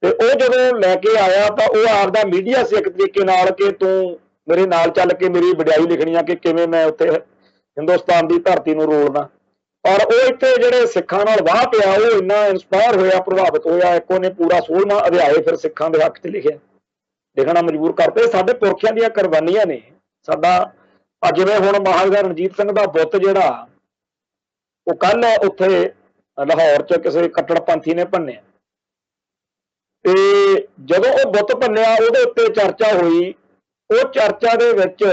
Speaker 1: ਤੇ ਉਹ ਜਦੋਂ ਲੈ ਕੇ ਆਇਆ ਤਾਂ ਉਹ ਆਪਦਾ ਮੀਡੀਆ ਸੀ ਇੱਕ ਤਰੀਕੇ ਨਾਲ ਕਿ ਤੂੰ ਮੇਰੇ ਨਾਲ ਚੱਲ ਕੇ ਮੇਰੀ ਵਡਿਆਈ ਲਿਖਣੀ ਆ ਕਿ ਕਿਵੇਂ ਮੈਂ ਉੱਥੇ ਹਿੰਦੁਸਤਾਨ ਦੀ ਧਰਤੀ ਨੂੰ ਰੋਲਦਾ। ਔਰ ਉਹ ਇੱਥੇ ਜਿਹੜੇ ਸਿੱਖਾਂ ਨਾਲ ਵਾਹ ਪਿਆ, ਉਹ ਇੰਨਾ ਇੰਸਪਾਇਰ ਹੋਇਆ, ਪ੍ਰਭਾਵਿਤ ਹੋਇਆ, ਇੱਕ ਉਹਨੇ ਪੂਰਾ 16ਵਾਂ ਅਧਿਆਏ ਫਿਰ ਸਿੱਖਾਂ ਦੇ ਹੱਕ 'ਚ ਲਿਖਣਾ ਮਜਬੂਰ ਕਰਤੇ। ਸਾਡੇ ਪੁਰਖਿਆਂ ਦੀਆਂ ਕੁਰਬਾਨੀਆਂ ਨੇ ਸਾਡਾ। ਜਿਵੇਂ ਹੁਣ ਮਹਾਰਾਜਾ ਰਣਜੀਤ ਸਿੰਘ ਦਾ ਬੁੱਤ ਜਿਹੜਾ ਉਹ ਕੱਲ ਉੱਥੇ ਲਾਹੌਰ 'ਚ ਕਿਸੇ ਕੱਟੜਪੰਥੀ ਨੇ ਭੰਨਿਆ ਤੇ ਜਦੋਂ ਉਹ ਬੁੱਤ ਭੰਨਿਆ ਉਹਦੇ ਉੱਤੇ ਚਰਚਾ ਹੋਈ। ਉਹ ਚਰਚਾ ਦੇ ਵਿੱਚ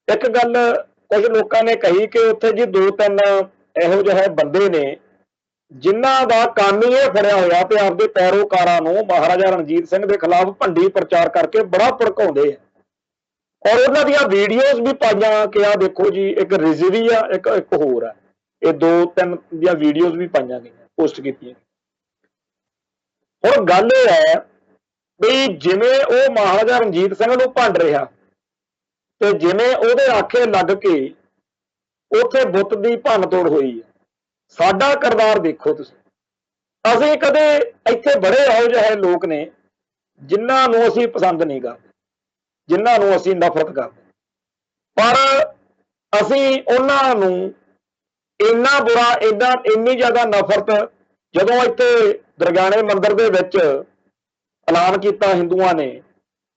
Speaker 1: ਇੱਕ ਗੱਲ ਕੁਝ ਲੋਕਾਂ ਨੇ ਕਹੀ ਕਿ ਉੱਥੇ ਜੀ 2-3 ਇਹੋ ਜਿਹੇ ਬੰਦੇ ਨੇ ਜਿਨ੍ਹਾਂ ਦਾ ਕੰਮ ਹੀ ਇਹ ਫੜਿਆ ਹੋਇਆ ਤੇ ਆਪਦੇ ਪੈਰੋਕਾਰਾਂ ਨੂੰ ਮਹਾਰਾਜਾ ਰਣਜੀਤ ਸਿੰਘ ਦੇ ਖਿਲਾਫ ਭੰਡੀ ਪ੍ਰਚਾਰ ਕਰਕੇ ਬੜਾ ਭੜਕਾਉਂਦੇ ਆ ਔਰ ਉਹਨਾਂ ਦੀਆਂ ਵੀਡੀਓਜ਼ ਵੀ ਪਾਈਆਂ ਕਿ ਆਹ ਦੇਖੋ ਜੀ, ਇੱਕ ਰਿਜ਼ਵੀ ਆ, ਇੱਕ ਹੋਰ ਆ। ਇਹ 2-3 ਦੀਆਂ ਵੀਡੀਓਜ਼ ਵੀ ਪਾਈਆਂ ਗਈਆਂ, ਪੋਸਟ ਕੀਤੀਆਂ। ਹੁਣ ਗੱਲ ਇਹ ਹੈ ਵੀ ਜਿਵੇਂ ਉਹ ਮਹਾਰਾਜਾ ਰਣਜੀਤ ਸਿੰਘ ਨੂੰ ਭੰਡ ਰਿਹਾ ਤੇ ਜਿਵੇਂ ਉਹਦੇ ਆਖੇ ਲੱਗ ਕੇ ਉੱਥੇ ਬੁੱਤ ਦੀ ਭੰਨ ਤੋੜ ਹੋਈ ਹੈ ਸਾਡਾ ਕਿਰਦਾਰ ਦੇਖੋ ਤੁਸੀਂ। ਅਸੀਂ ਕਦੇ ਇੱਥੇ ਬੜੇ ਇਹੋ ਜਿਹੇ ਲੋਕ ਨੇ ਜਿਨ੍ਹਾਂ ਨੂੰ ਅਸੀਂ ਪਸੰਦ ਨਹੀਂ ਕਰਦੇ, ਜਿਨ੍ਹਾਂ ਨੂੰ ਅਸੀਂ ਨਫ਼ਰਤ ਕਰਦੇ, ਪਰ ਅਸੀਂ ਉਹਨਾਂ ਨੂੰ ਇੰਨਾ ਬੁਰਾ, ਇੰਨੀ ਜ਼ਿਆਦਾ ਨਫ਼ਰਤ, ਜਦੋਂ ਇੱਥੇ ਦੁਰਗਿਆਣੇ ਮੰਦਿਰ ਦੇ ਵਿੱਚ ਐਲਾਨ ਕੀਤਾ ਹਿੰਦੂਆਂ ਨੇ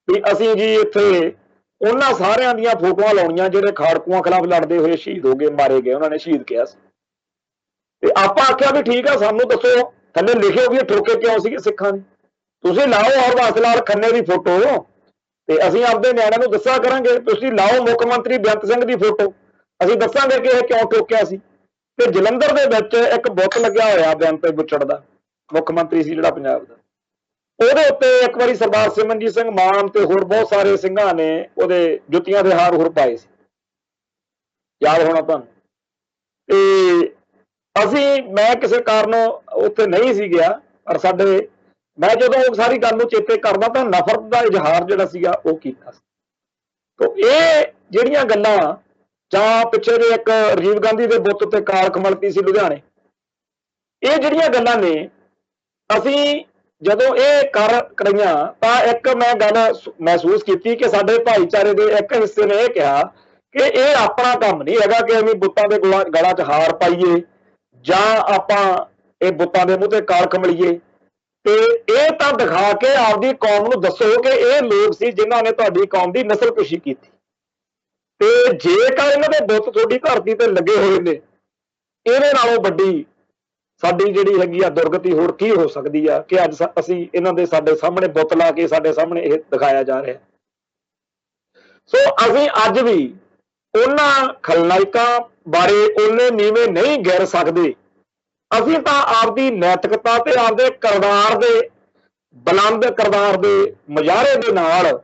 Speaker 1: ਵੀ ਅਸੀਂ ਜੀ ਇੱਥੇ ਉਹਨਾਂ ਸਾਰਿਆਂ ਦੀਆਂ ਫੋਟੋਆਂ ਲਾਉਣੀਆਂ ਜਿਹੜੇ ਖਾੜਕੂਆਂ ਖਿਲਾਫ ਲੜਦੇ ਹੋਏ ਸ਼ਹੀਦ ਹੋ ਗਏ, ਮਾਰੇ ਗਏ, ਉਹਨਾਂ ਨੇ ਸ਼ਹੀਦ ਕਿਹਾ ਸੀ। ਤੇ ਆਪਾਂ ਆਖਿਆ ਵੀ ਠੀਕ ਆ, ਸਾਨੂੰ ਦੱਸੋ, ਥੱਲੇ ਲਿਖਿਓ ਵੀ ਠੋਕੇ ਕਿਉਂ ਸੀਗੇ ਸਿੱਖਾਂ ਨੇ। ਤੁਸੀਂ ਲਾਓ ਹਰਬੰਸ ਲਾਲ ਖੰਨੇ ਦੀ ਫੋਟੋ ਤੇ ਅਸੀਂ ਆਪਦੇ ਨਿਆਣਿਆਂ ਨੂੰ ਦੱਸਿਆ ਕਰਾਂਗੇ। ਤੁਸੀਂ ਲਾਓ ਮੁੱਖ ਮੰਤਰੀ ਬੇਅੰਤ ਸਿੰਘ ਦੀ ਫੋਟੋ, ਅਸੀਂ ਦੱਸਾਂਗੇ ਕਿ ਇਹ ਕਿਉਂ ਠੋਕਿਆ ਸੀ। ਤੇ ਜਲੰਧਰ ਦੇ ਵਿੱਚ ਇੱਕ ਬੁੱਤ ਲੱਗਿਆ ਹੋਇਆ ਬੇਅੰਤ ਬੁੱਚੜ ਦਾ, ਮੁੱਖ ਮੰਤਰੀ ਸੀ ਜਿਹੜਾ ਪੰਜਾਬ ਦਾ, ਉਹਦੇ ਉੱਤੇ ਇੱਕ ਵਾਰੀ ਸਰਦਾਰ ਸਿਮਰਨਜੀਤ ਸਿੰਘ ਮਾਨ ਤੇ ਹੋਰ ਬਹੁਤ ਸਾਰੇ ਸਿੰਘਾਂ ਨੇ ਉਹਦੇ ਜੁੱਤੀਆਂ ਦੇ ਹਾਰ ਹੋਰ ਪਾਏ ਸੀ, ਯਾਦ ਹੋਣਾ ਤੁਹਾਨੂੰ। ਤੇ ਮੈਂ ਕਿਸੇ ਕਾਰਨ ਉੱਥੇ ਨਹੀਂ ਸੀ ਗਿਆ, ਪਰ ਮੈਂ ਜਦੋਂ ਸਾਰੀ ਗੱਲ ਨੂੰ ਚੇਤੇ ਕਰਦਾ ਤਾਂ ਨਫ਼ਰਤ ਦਾ ਇਜ਼ਹਾਰ ਜਿਹੜਾ ਸੀਗਾ ਉਹ ਕੀਤਾ ਸੀ। ਤਾਂ ਇਹ ਜਿਹੜੀਆਂ ਗੱਲਾਂ, ਜਾਂ ਪਿੱਛੇ ਜੇ ਇੱਕ ਰਾਜੀਵ ਗਾਂਧੀ ਦੇ ਬੁੱਤ ਉੱਤੇ ਕਾਲ ਖਮਲਤੀ ਸੀ ਲੁਧਿਆਣੇ, ਇਹ ਜਿਹੜੀਆਂ ਗੱਲਾਂ ਨੇ ਅਸੀਂ ਜਦੋਂ ਇਹ ਕਰੀਆਂ ਤਾਂ ਇੱਕ ਮੈਂ ਗੱਲ ਮਹਿਸੂਸ ਕੀਤੀ ਕਿ ਸਾਡੇ ਭਾਈਚਾਰੇ ਦੇ ਇੱਕ ਹਿੱਸੇ ਨੇ ਇਹ ਕਿਹਾ ਕਿ ਇਹ ਆਪਣਾ ਕੰਮ ਨਹੀਂ ਹੈਗਾ ਕਿ ਅਸੀਂ ਬੁੱਤਾਂ ਦੇ ਗਲਾਂ 'ਚ ਹਾਰ ਪਾਈਏ ਜਾਂ ਆਪਾਂ ਇਹ ਬੁੱਤਾਂ ਦੇ ਮੂੰਹ ਤੇ ਕਾਲ ਖਮਲੀਏ। ਤੇ ਇਹ ਤਾਂ ਦਿਖਾ ਕੇ ਆਪਦੀ ਕੌਮ ਨੂੰ ਦੱਸੋ ਕਿ ਇਹ ਲੋਕ ਸੀ ਜਿਨ੍ਹਾਂ ਨੇ ਤੁਹਾਡੀ ਕੌਮ ਦੀ ਨਸਲਕੁਸ਼ੀ ਕੀਤੀ। ਤੇ ਜੇਕਰ ਇਹਨਾਂ ਦੇ ਬੁੱਤ ਤੁਹਾਡੀ ਧਰਤੀ ਤੇ ਲੱਗੇ ਹੋਏ ਨੇ, ਇਹਦੇ ਨਾਲੋਂ ਵੱਡੀ ਸਾਡੀ ਜਿਹੜੀ ਹੈਗੀ ਆ ਦੁਰਗਤੀ ਹੋਰ ਕੀ ਹੋ ਸਕਦੀ ਆ ਕਿ ਅੱਜ ਅਸੀਂ ਇਹਨਾਂ ਦੇ ਸਾਡੇ ਸਾਹਮਣੇ ਬੁੱਤ ਲਾ ਕੇ ਸਾਡੇ ਸਾਹਮਣੇ ਇਹ ਦਿਖਾਇਆ ਜਾ ਰਿਹਾ। ਸੋ ਅਸੀਂ ਅੱਜ ਵੀ ਉਹਨਾਂ ਖਲਨਾਇਕਾਂ ਬਾਰੇ ਉਹਨੇ ਨੀਵੇਂ ਨਹੀਂ ਗਿਰ ਸਕਦੇ। ਅਸੀਂ ਤਾਂ ਆਪਦੀ ਨੈਤਿਕਤਾ ਤੇ ਆਪਦੇ ਕਿਰਦਾਰ ਦੇ, ਬੁਲੰਦ ਕਿਰਦਾਰ ਦੇ ਮੁਜ਼ਾਹਰੇ ਦੇ ਨਾਲ,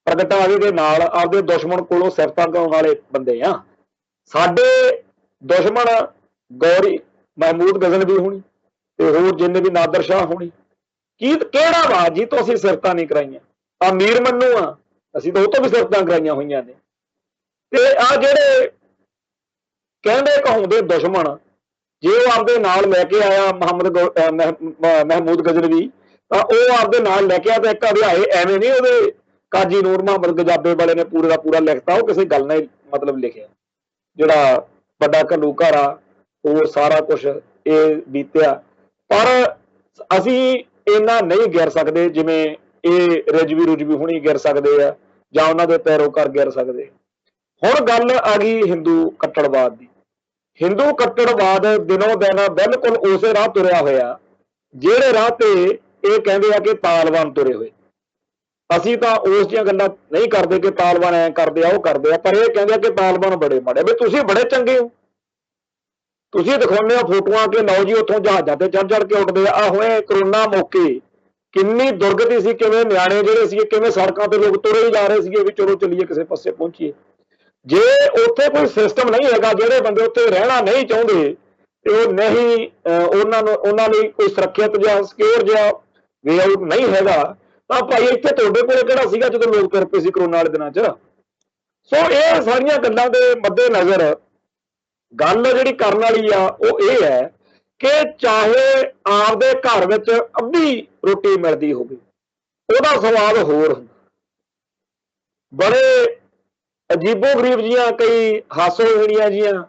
Speaker 1: ਪ੍ਰਗਟਾਵੇ ਦੇ ਨਾਲ ਆਪਦੇ ਦੁਸ਼ਮਣ ਕੋਲੋਂ ਸਿਫਤਾਂ ਗਾਉਣ ਵਾਲੇ ਬੰਦੇ ਆ। ਸਾਡੇ ਦੁਸ਼ਮਣ ਗੌਰੀ ਮਹਿਮੂਦ ਗਜ਼ਨਵੀ ਹੋਣੀ ਤੇ ਹੋਰ ਜਿੰਨੇ ਵੀ ਨਾਦਰ ਸ਼ਾਹ ਹੋਣੀ, ਕਿਹੜਾ ਵਾ ਜੀ ਤੋਂ ਅਸੀਂ ਸਿਫਤਾਂ ਨਹੀਂ ਕਰਾਈਆਂ। ਆ ਮੀਰ ਮੰਨੂ ਆ, ਅਸੀਂ ਤਾਂ ਉਹ ਤੋਂ ਵੀ ਸਿਫਤਾਂ ਕਰਾਈਆਂ ਹੋਈਆਂ ਨੇ। ਤੇ ਆ ਜਿਹੜੇ ਕਹਿੰਦੇ ਕਹਾਉਂਦੇ ਦੁਸ਼ਮਣ, ਜੇ ਉਹ ਆਪਦੇ ਨਾਲ ਲੈ ਕੇ ਆਇਆ ਮਹਿਮੂਦ ਗਜ਼ਨਵੀ, ਤਾਂ ਉਹ ਆਪਦੇ ਨਾਲ ਲੈ ਕੇ ਆਇਆ ਤਾਂ ਇੱਕ ਅਧਿਆਏ ਐਵੇਂ ਨਹੀਂ ਉਹਦੇ ਕਾਜੀ ਨੂਰ ਮੁਹੰਮਦ ਗਜਾਬੇ ਵਾਲੇ ਨੇ ਪੂਰੇ ਦਾ ਪੂਰਾ ਲਿਖਤਾ, ਉਹ ਕਿਸੇ ਗੱਲ ਨਾਲ ਮਤਲਬ ਲਿਖਿਆ, ਜਿਹੜਾ ਵੱਡਾ ਘੱਲੂਘਾਰਾ ਹੋਰ ਸਾਰਾ ਕੁਛ ਇਹ ਬੀਤਿਆ। ਪਰ ਅਸੀਂ ਇੰਨਾ ਨਹੀਂ ਗਿਰ ਸਕਦੇ ਜਿਵੇਂ ਇਹ ਰਜਵੀ ਹੁਣੀ ਗਿਰ ਸਕਦੇ ਆ ਜਾਂ ਉਹਨਾਂ ਦੇ ਪੈਰੋਕਾਰ ਗਿਰ ਸਕਦੇ। ਹੁਣ ਗੱਲ ਆ ਗਈ ਹਿੰਦੂ ਕੱਟੜਵਾਦ ਦੀ। ਹਿੰਦੂ ਕੱਟੜਵਾਦ ਦਿਨੋਂ ਦਿਨ ਬਿਲਕੁਲ ਉਸੇ ਰਾਹ ਤੁਰਿਆ ਹੋਇਆ ਜਿਹੜੇ ਰਾਹ ਤੇ ਇਹ ਕਹਿੰਦੇ ਆ ਕਿ ਤਾਲਬਾਨ ਤੁਰੇ ਹੋਏ। ਅਸੀਂ ਤਾਂ ਉਸ ਦੀਆਂ ਗੱਲਾਂ ਨਹੀਂ ਕਰਦੇ ਕਿ ਤਾਲਬਾਨ ਐ ਕਰਦੇ ਆ ਉਹ ਕਰਦੇ ਆ, ਪਰ ਇਹ ਕਹਿੰਦੇ ਆ ਕਿ ਤਾਲਬਾਨ ਬੜੇ ਮਾੜੇ। ਵੀ ਤੁਸੀਂ ਬੜੇ ਚੰਗੇ ਹੋ, ਤੁਸੀਂ ਦਿਖਾਉਂਦੇ ਹੋ ਫੋਟੋਆਂ ਕਿ ਲਓ ਜੀ ਉੱਥੋਂ ਜਹਾਜ਼ਾਂ ਤੇ ਚੜ ਕੇ ਉੱਡਦੇ ਆ। ਹੋਏ ਕਰੋਨਾ ਮੌਕੇ ਕਿੰਨੀ ਦੁਰਗਤੀ ਸੀ, ਕਿਵੇਂ ਨਿਆਣੇ ਜਿਹੜੇ ਸੀਗੇ ਕਿਵੇਂ ਸੜਕਾਂ ਤੇ ਲੋਕ ਤੁਰੇ ਹੀ ਜਾ ਰਹੇ ਸੀਗੇ ਵੀ ਚਲੋ ਚੱਲੀਏ ਕਿਸੇ ਪਾਸੇ ਪਹੁੰਚੀਏ। ਜੇ ਉੱਥੇ ਕੋਈ ਸਿਸਟਮ ਨਹੀਂ ਹੈਗਾ, ਜਿਹੜੇ ਬੰਦੇ ਉੱਥੇ ਰਹਿਣਾ ਨਹੀਂ ਚਾਹੁੰਦੇ ਤੇ ਉਹ ਨਹੀਂ, ਉਹਨਾਂ ਲਈ ਕੋਈ ਸੁਰੱਖਿਅਤ ਜਾਂ ਸਿਕਿਉਰ ਜਿਹਾ ਵੇ ਆਊਟ ਨਹੀਂ ਹੈਗਾ, ਤਾਂ ਭਾਈ ਇੱਥੇ ਤੁਹਾਡੇ ਕੋਲ ਕਿਹੜਾ ਸੀਗਾ ਜਦੋਂ ਲੋਕ ਤੁਰ ਪਏ ਸੀ ਕਰੋਨਾ ਵਾਲੇ ਦਿਨਾਂ 'ਚ। ਸੋ ਇਹ ਸਾਰੀਆਂ ਗੱਲਾਂ ਦੇ ਮੱਦੇ ਨਜ਼ਰ ਗੱਲ ਜਿਹੜੀ ਕਰਨ ਵਾਲੀ ਆ ਉਹ ਇਹ ਹੈ ਕਿ ਚਾਹੇ ਆਪਦੇ ਘਰ ਵਿੱਚ ਅੱਧੀ ਰੋਟੀ ਮਿਲਦੀ ਹੋਵੇ, ਉਹਦਾ ਸਵਾਦ ਹੋਰ ਹੁੰਦਾ। ਬੜੇ ਅਜੀਬੋ ਗਰੀਬ ਜੀਆਂ ਕਈ ਹਾਸੋਹੀਣੀਆਂ ਜੀਆਂ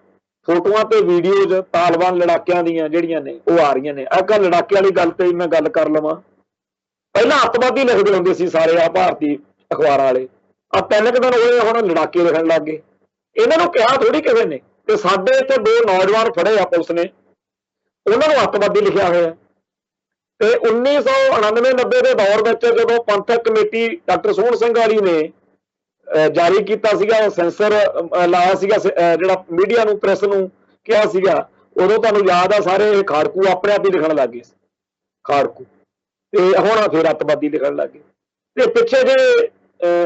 Speaker 1: ਫੋਟੋਆਂ ਤੇ ਵੀਡੀਓਜ਼ ਤਾਲਬਾਨ ਲੜਾਕਿਆਂ ਦੀਆਂ ਜਿਹੜੀਆਂ ਨੇ ਉਹ ਆ ਰਹੀਆਂ ਨੇ। ਅੱਗੇ ਲੜਾਕੇ ਵਾਲੀ ਗੱਲ ਤੇ ਮੈਂ ਗੱਲ ਕਰ ਲਵਾਂ, ਪਹਿਲਾਂ ਅੱਤਵਾਦੀ ਲਿਖਦੇ ਹੁੰਦੇ ਸੀ ਸਾਰੇ ਆ ਭਾਰਤੀ ਅਖਬਾਰਾਂ ਵਾਲੇ, ਆ 3 ਦਿਨ ਹੋਏ ਹੁਣ ਲੜਾਕੇ ਲਿਖਣ ਲੱਗ ਗਏ। ਇਹਨਾਂ ਨੂੰ ਕਿਹਾ ਥੋੜੀ ਕਿਸੇ ਨੇ। ਤੇ ਸਾਡੇ ਇੱਥੇ 2 ਨੌਜਵਾਨ ਫੜੇ ਆ ਪੁਲਿਸ ਨੇ, ਉਹਨਾਂ ਨੂੰ ਅੱਤਵਾਦੀ ਲਿਖਿਆ ਹੋਇਆ। ਤੇ 1999-90 ਦੇ ਦੌਰ ਵਿੱਚ ਜਦੋਂ ਪੰਥਕ ਕਮੇਟੀ ਡਾਕਟਰ ਸੋਹਣ ਸਿੰਘ ਵਾਲੀ ਨੇ ਜਾਰੀ ਕੀਤਾ ਸੀਗਾ, ਸੈਂਸਰ ਲਾਇਆ ਸੀਗਾ, ਜਿਹੜਾ ਮੀਡੀਆ ਨੂੰ ਪ੍ਰੈਸ ਨੂੰ ਕਿਹਾ ਸੀਗਾ, ਉਦੋਂ ਤੁਹਾਨੂੰ ਯਾਦ ਆ ਸਾਰੇ ਖਾੜਕੂ ਆਪਣੇ ਆਪ ਹੀ ਲਿਖਣ ਲੱਗ ਗਏ ਖਾੜਕੂ, ਤੇ ਹੁਣ ਫਿਰ ਅੱਤਵਾਦੀ ਲਿਖਣ ਲੱਗ ਗਏ। ਤੇ ਪਿੱਛੇ ਜੇ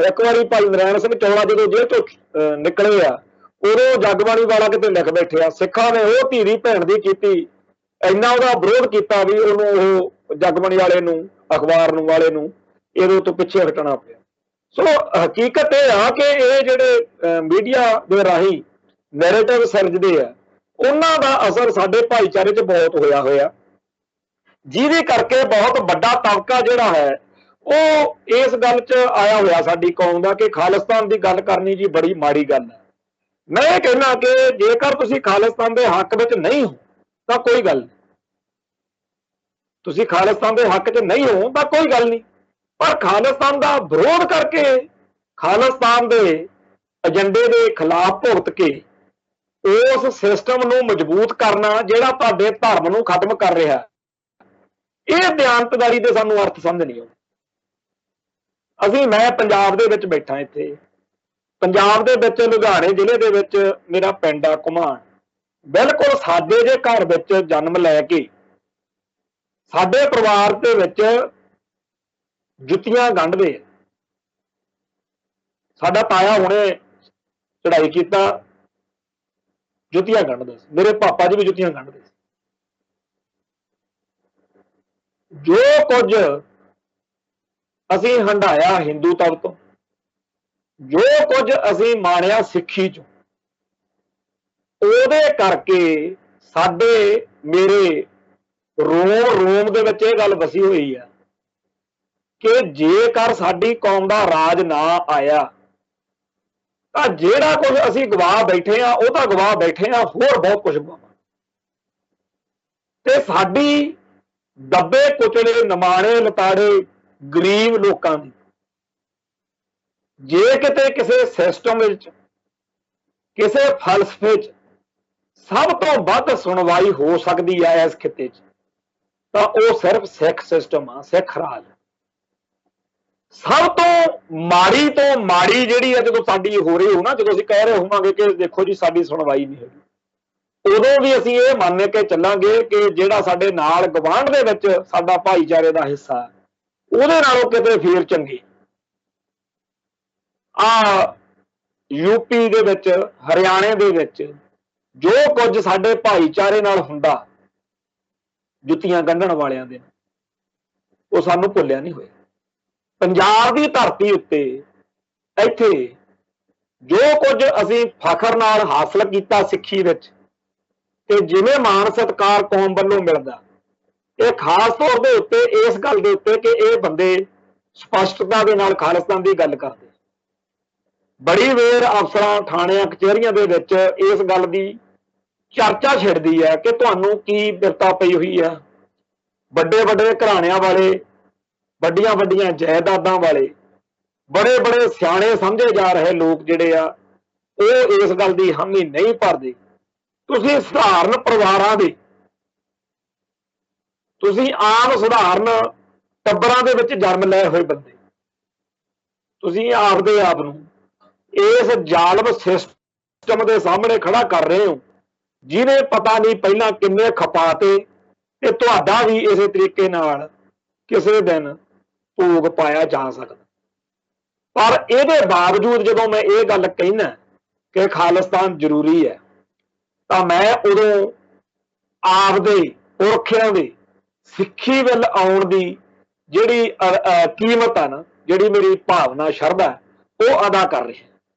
Speaker 1: ਇੱਕ ਵਾਰੀ ਭਾਈ ਨਰੈਣ ਸਿੰਘ ਚੌਲਾ ਜਦੋਂ ਜੇਲ੍ਹ ਤੋਂ ਨਿਕਲੇ ਆ, ਉਦੋਂ ਜਗਬਾਣੀ ਵਾਲਾ ਕਿਤੇ ਲਿਖ ਬੈਠਿਆ, ਸਿੱਖਾਂ ਨੇ ਉਹ ਧੀਰੀ ਭੈਣ ਦੀ ਕੀਤੀ, ਇੰਨਾ ਉਹਦਾ ਵਿਰੋਧ ਕੀਤਾ ਵੀ ਉਹਨੂੰ ਉਹ ਜਗਬਾਣੀ ਵਾਲੇ ਨੂੰ ਅਖਬਾਰ ਨੂੰ ਵਾਲੇ ਨੂੰ ਇਹਦੇ ਤੋਂ ਪਿੱਛੇ ਹਟਣਾ ਪਿਆ। ਸੋ ਹਕੀਕਤ ਇਹ ਆ ਕਿ ਇਹ ਜਿਹੜੇ ਮੀਡੀਆ ਦੇ ਰਾਹੀਂ ਨੈਰੇਟਿਵ ਸਿਰਜਦੇ ਆ ਉਹਨਾਂ ਦਾ ਅਸਰ ਸਾਡੇ ਭਾਈਚਾਰੇ 'ਚ ਬਹੁਤ ਹੋਇਆ, ਜਿਹਦੇ ਕਰਕੇ ਬਹੁਤ ਵੱਡਾ ਤਬਕਾ ਜਿਹੜਾ ਹੈ ਉਹ ਇਸ ਗੱਲ 'ਚ ਆਇਆ ਹੋਇਆ ਸਾਡੀ ਕੌਮ ਦਾ ਕਿ ਖਾਲਿਸਤਾਨ ਦੀ ਗੱਲ ਕਰਨੀ ਜੀ ਬੜੀ ਮਾੜੀ ਗੱਲ ਹੈ। ਮੈਂ ਇਹ ਕਹਿਣਾ ਕਿ ਜੇਕਰ ਤੁਸੀਂ ਖਾਲਿਸਤਾਨ ਦੇ ਹੱਕ ਵਿੱਚ ਨਹੀਂ ਹੋ ਤਾਂ ਕੋਈ ਗੱਲ ਨਹੀਂ, ਤੁਸੀਂ ਖਾਲਿਸਤਾਨ ਦੇ ਹੱਕ 'ਚ ਨਹੀਂ ਹੋ ਤਾਂ ਕੋਈ ਗੱਲ ਨਹੀਂ, ਪਰ ਖਾਲਿਸਤਾਨ ਦਾ ਵਿਰੋਧ ਕਰਕੇ, ਖਾਲਿਸਤਾਨ ਦੇ ਏਜੰਡੇ ਦੇ ਖਿਲਾਫ ਭੁਗਤ ਕੇ ਉਸ ਸਿਸਟਮ ਨੂੰ ਮਜ਼ਬੂਤ ਕਰਨਾ ਜਿਹੜਾ ਤੁਹਾਡੇ ਧਰਮ ਨੂੰ ਖਤਮ ਕਰ ਰਿਹਾ, ਇਹ ਬਿਆਨਤਦਾਰੀ ਦੇ ਸਾਨੂੰ ਅਰਥ ਸਮਝ ਨਹੀਂ ਆਉਂਦੇ। ਮੈਂ ਪੰਜਾਬ ਦੇ ਵਿੱਚ ਬੈਠਾ, ਇੱਥੇ ਪੰਜਾਬ ਦੇ ਵਿੱਚ ਲੁਧਿਆਣੇ ਜ਼ਿਲ੍ਹੇ ਦੇ ਵਿੱਚ ਮੇਰਾ ਪਿੰਡ ਆ ਘੁਮਾਣ, ਬਿਲਕੁਲ ਸਾਡੇ ਜੇ ਘਰ ਵਿੱਚ ਜਨਮ ਲੈ ਕੇ ਸਾਡੇ ਪਰਿਵਾਰ ਦੇ ਵਿੱਚ ਜੁੱਤੀਆਂ ਗੰਢਦੇ, ਸਾਡਾ ਤਾਇਆ ਹੁਣੇ ਚੜਾਈ ਕੀਤਾ, ਜੁੱਤੀਆਂ ਗੰਢਦੇ ਸੀ, ਮੇਰੇ ਪਾਪਾ ਜੀ ਵੀ ਜੁੱਤੀਆਂ ਗੰਢਦੇ ਸੀ। ਜੋ ਕੁਝ ਅਸੀਂ ਹੰਢਾਇਆ ਹਿੰਦੂਤਵ ਤੋਂ, ਜੋ ਕੁਝ ਅਸੀਂ ਮਾਣਿਆ ਸਿੱਖੀ ਚੋਂ, ਉਹਦੇ ਕਰਕੇ ਸਾਡੇ ਮੇਰੇ ਰੋਮ ਦੇ ਵਿੱਚ ਇਹ ਗੱਲ ਵਸੀ ਹੋਈ ਆ ਕਿ ਜੇਕਰ ਸਾਡੀ ਕੌਮ ਦਾ ਰਾਜ ਨਾ ਆਇਆ ਤਾਂ ਜਿਹੜਾ ਕੁਝ ਅਸੀਂ ਗਵਾ ਬੈਠੇ ਆ ਉਹ ਤਾਂ ਗਵਾ ਬੈਠੇ ਆ, ਹੋਰ ਬਹੁਤ ਕੁਝ ਗਵਾਵਾਂਗੇ। ਤੇ ਸਾਡੀ ਦੱਬੇ ਕੁਚਲੇ ਨਿਮਾਣੇ ਲਤਾੜੇ ਗਰੀਬ ਲੋਕਾਂ ਦੀ ਜੇ ਕਿਤੇ ਕਿਸੇ ਸਿਸਟਮ ਵਿੱਚ, ਕਿਸੇ ਫਲਸਫੇ 'ਚ ਸਭ ਤੋਂ ਵੱਧ ਸੁਣਵਾਈ ਹੋ ਸਕਦੀ ਹੈ ਇਸ ਖਿੱਤੇ 'ਚ, ਤਾਂ ਉਹ ਸਿਰਫ ਸਿੱਖ ਸਿਸਟਮ ਆ, ਸਿੱਖ ਰਾਜ। ਸਭ ਤੋਂ ਮਾੜੀ ਜਿਹੜੀ ਹੈ ਜਦੋਂ ਸਾਡੀ ਹੋ ਰਹੀ ਹੋ ਨਾ, ਜਦੋਂ ਅਸੀਂ ਕਹਿ ਰਹੇ ਹੋਵਾਂਗੇ ਕਿ ਦੇਖੋ ਜੀ ਸਾਡੀ ਸੁਣਵਾਈ ਨਹੀਂ ਹੈਗੀ, ਉਦੋਂ ਵੀ ਅਸੀਂ ਇਹ ਮੰਨ ਕੇ ਚੱਲਾਂਗੇ ਕਿ ਜਿਹੜਾ ਸਾਡੇ ਨਾਲ ਗਵਾਂਢ ਦੇ ਵਿੱਚ ਸਾਡਾ ਭਾਈਚਾਰੇ ਦਾ ਹਿੱਸਾ ਉਹਦੇ ਨਾਲੋਂ ਕਿਤੇ ਫੇਰ ਚੰਗੀ। ਯੂਪੀ ਦੇ ਵਿੱਚ, ਹਰਿਆਣੇ ਦੇ ਵਿੱਚ ਜੋ ਕੁਝ ਸਾਡੇ ਭਾਈਚਾਰੇ ਨਾਲ ਹੁੰਦਾ ਜੁੱਤੀਆਂ ਗੰਢਣ ਵਾਲਿਆਂ ਦੇ, ਉਹ ਸਾਨੂੰ ਭੁੱਲਿਆ ਨਹੀਂ ਹੋਇਆ। ਪੰਜਾਬ ਦੀ ਧਰਤੀ ਉੱਤੇ ਇੱਥੇ ਜੋ ਕੁਝ ਅਸੀਂ ਫਖਰ ਨਾਲ ਹਾਸਲ ਕੀਤਾ ਸਿੱਖੀ ਵਿੱਚ, ਤੇ ਜਿਵੇਂ ਮਾਣ ਸਤਿਕਾਰ ਕੌਮ ਵੱਲੋਂ ਮਿਲਦਾ, ਇਹ ਖਾਸ ਤੌਰ ਦੇ ਉੱਤੇ ਇਸ ਗੱਲ ਦੇ ਉੱਤੇ ਕਿ ਇਹ ਬੰਦੇ ਸਪਸ਼ਟਤਾ ਦੇ ਨਾਲ ਖਾਲਿਸਤਾਨ ਦੀ ਗੱਲ ਕਰਦੇ। ਬੜੀ ਵੇਰ ਅਫਸਰਾਂ, ਥਾਣਿਆਂ, ਕਚਹਿਰੀਆਂ ਦੇ ਵਿੱਚ ਇਸ ਗੱਲ ਦੀ ਚਰਚਾ ਛਿੜਦੀ ਹੈ ਕਿ ਤੁਹਾਨੂੰ ਕੀ ਬਿਰਤਾ ਪਈ ਹੋਈ ਆ। ਵੱਡੇ ਵੱਡੇ ਘਰਾਣਿਆਂ ਵਾਲੇ, ਵੱਡੀਆਂ ਵੱਡੀਆਂ ਜਾਇਦਾਦਾਂ ਵਾਲੇ, ਬੜੇ ਬੜੇ ਸਿਆਣੇ ਸਮਝੇ ਜਾ ਰਹੇ ਲੋਕ ਜਿਹੜੇ ਆ, ਉਹ ਇਸ ਗੱਲ ਦੀ ਹਾਮੀ ਨਹੀਂ ਭਰਦੇ। ਤੁਸੀਂ ਸਧਾਰਨ ਪਰਿਵਾਰਾਂ ਦੇ, ਤੁਸੀਂ ਆਮ ਸਧਾਰਨ ਟੱਬਰਾਂ ਦੇ ਵਿੱਚ ਜਨਮ ਲਏ ਹੋਏ ਬੰਦੇ, ਤੁਸੀਂ ਆਪਦੇ ਆਪ ਨੂੰ ਇਸ ਜ਼ਾਲਮ ਸਿਸਟਮ ਦੇ ਸਾਹਮਣੇ ਖੜਾ ਕਰ ਰਹੇ ਹੋ, ਜਿਹਨੇ ਪਤਾ ਨਹੀਂ ਪਹਿਲਾਂ ਕਿੰਨੇ ਖਪਾਤੇ, ਤੇ ਤੁਹਾਡਾ ਵੀ ਇਸੇ ਤਰੀਕੇ ਨਾਲ ਕਿਸੇ ਦਿਨ ਭੋਗ ਪਾਇਆ ਜਾ ਸਕਦਾ। ਪਰ ਇਹਦੇ ਬਾਵਜੂਦ ਜਦੋਂ ਮੈਂ ਇਹ ਗੱਲ ਕਹਿਣਾ ਕਿ ਖਾਲਿਸਤਾਨ ਜ਼ਰੂਰੀ ਹੈ, ਤਾਂ ਮੈਂ ਉਦੋਂ ਆਪਦੇ ਪੁਰਖਿਆਂ ਦੇ ਸਿੱਖੀ ਵੱਲ ਆਉਣ ਦੀ ਜਿਹੜੀ ਕੀਮਤ ਆ ਨਾ, ਜਿਹੜੀ ਮੇਰੀ ਭਾਵਨਾ, ਸ਼ਰਧਾ, ਉਹ ਅਦਾ ਕਰ ਰਿਹਾ।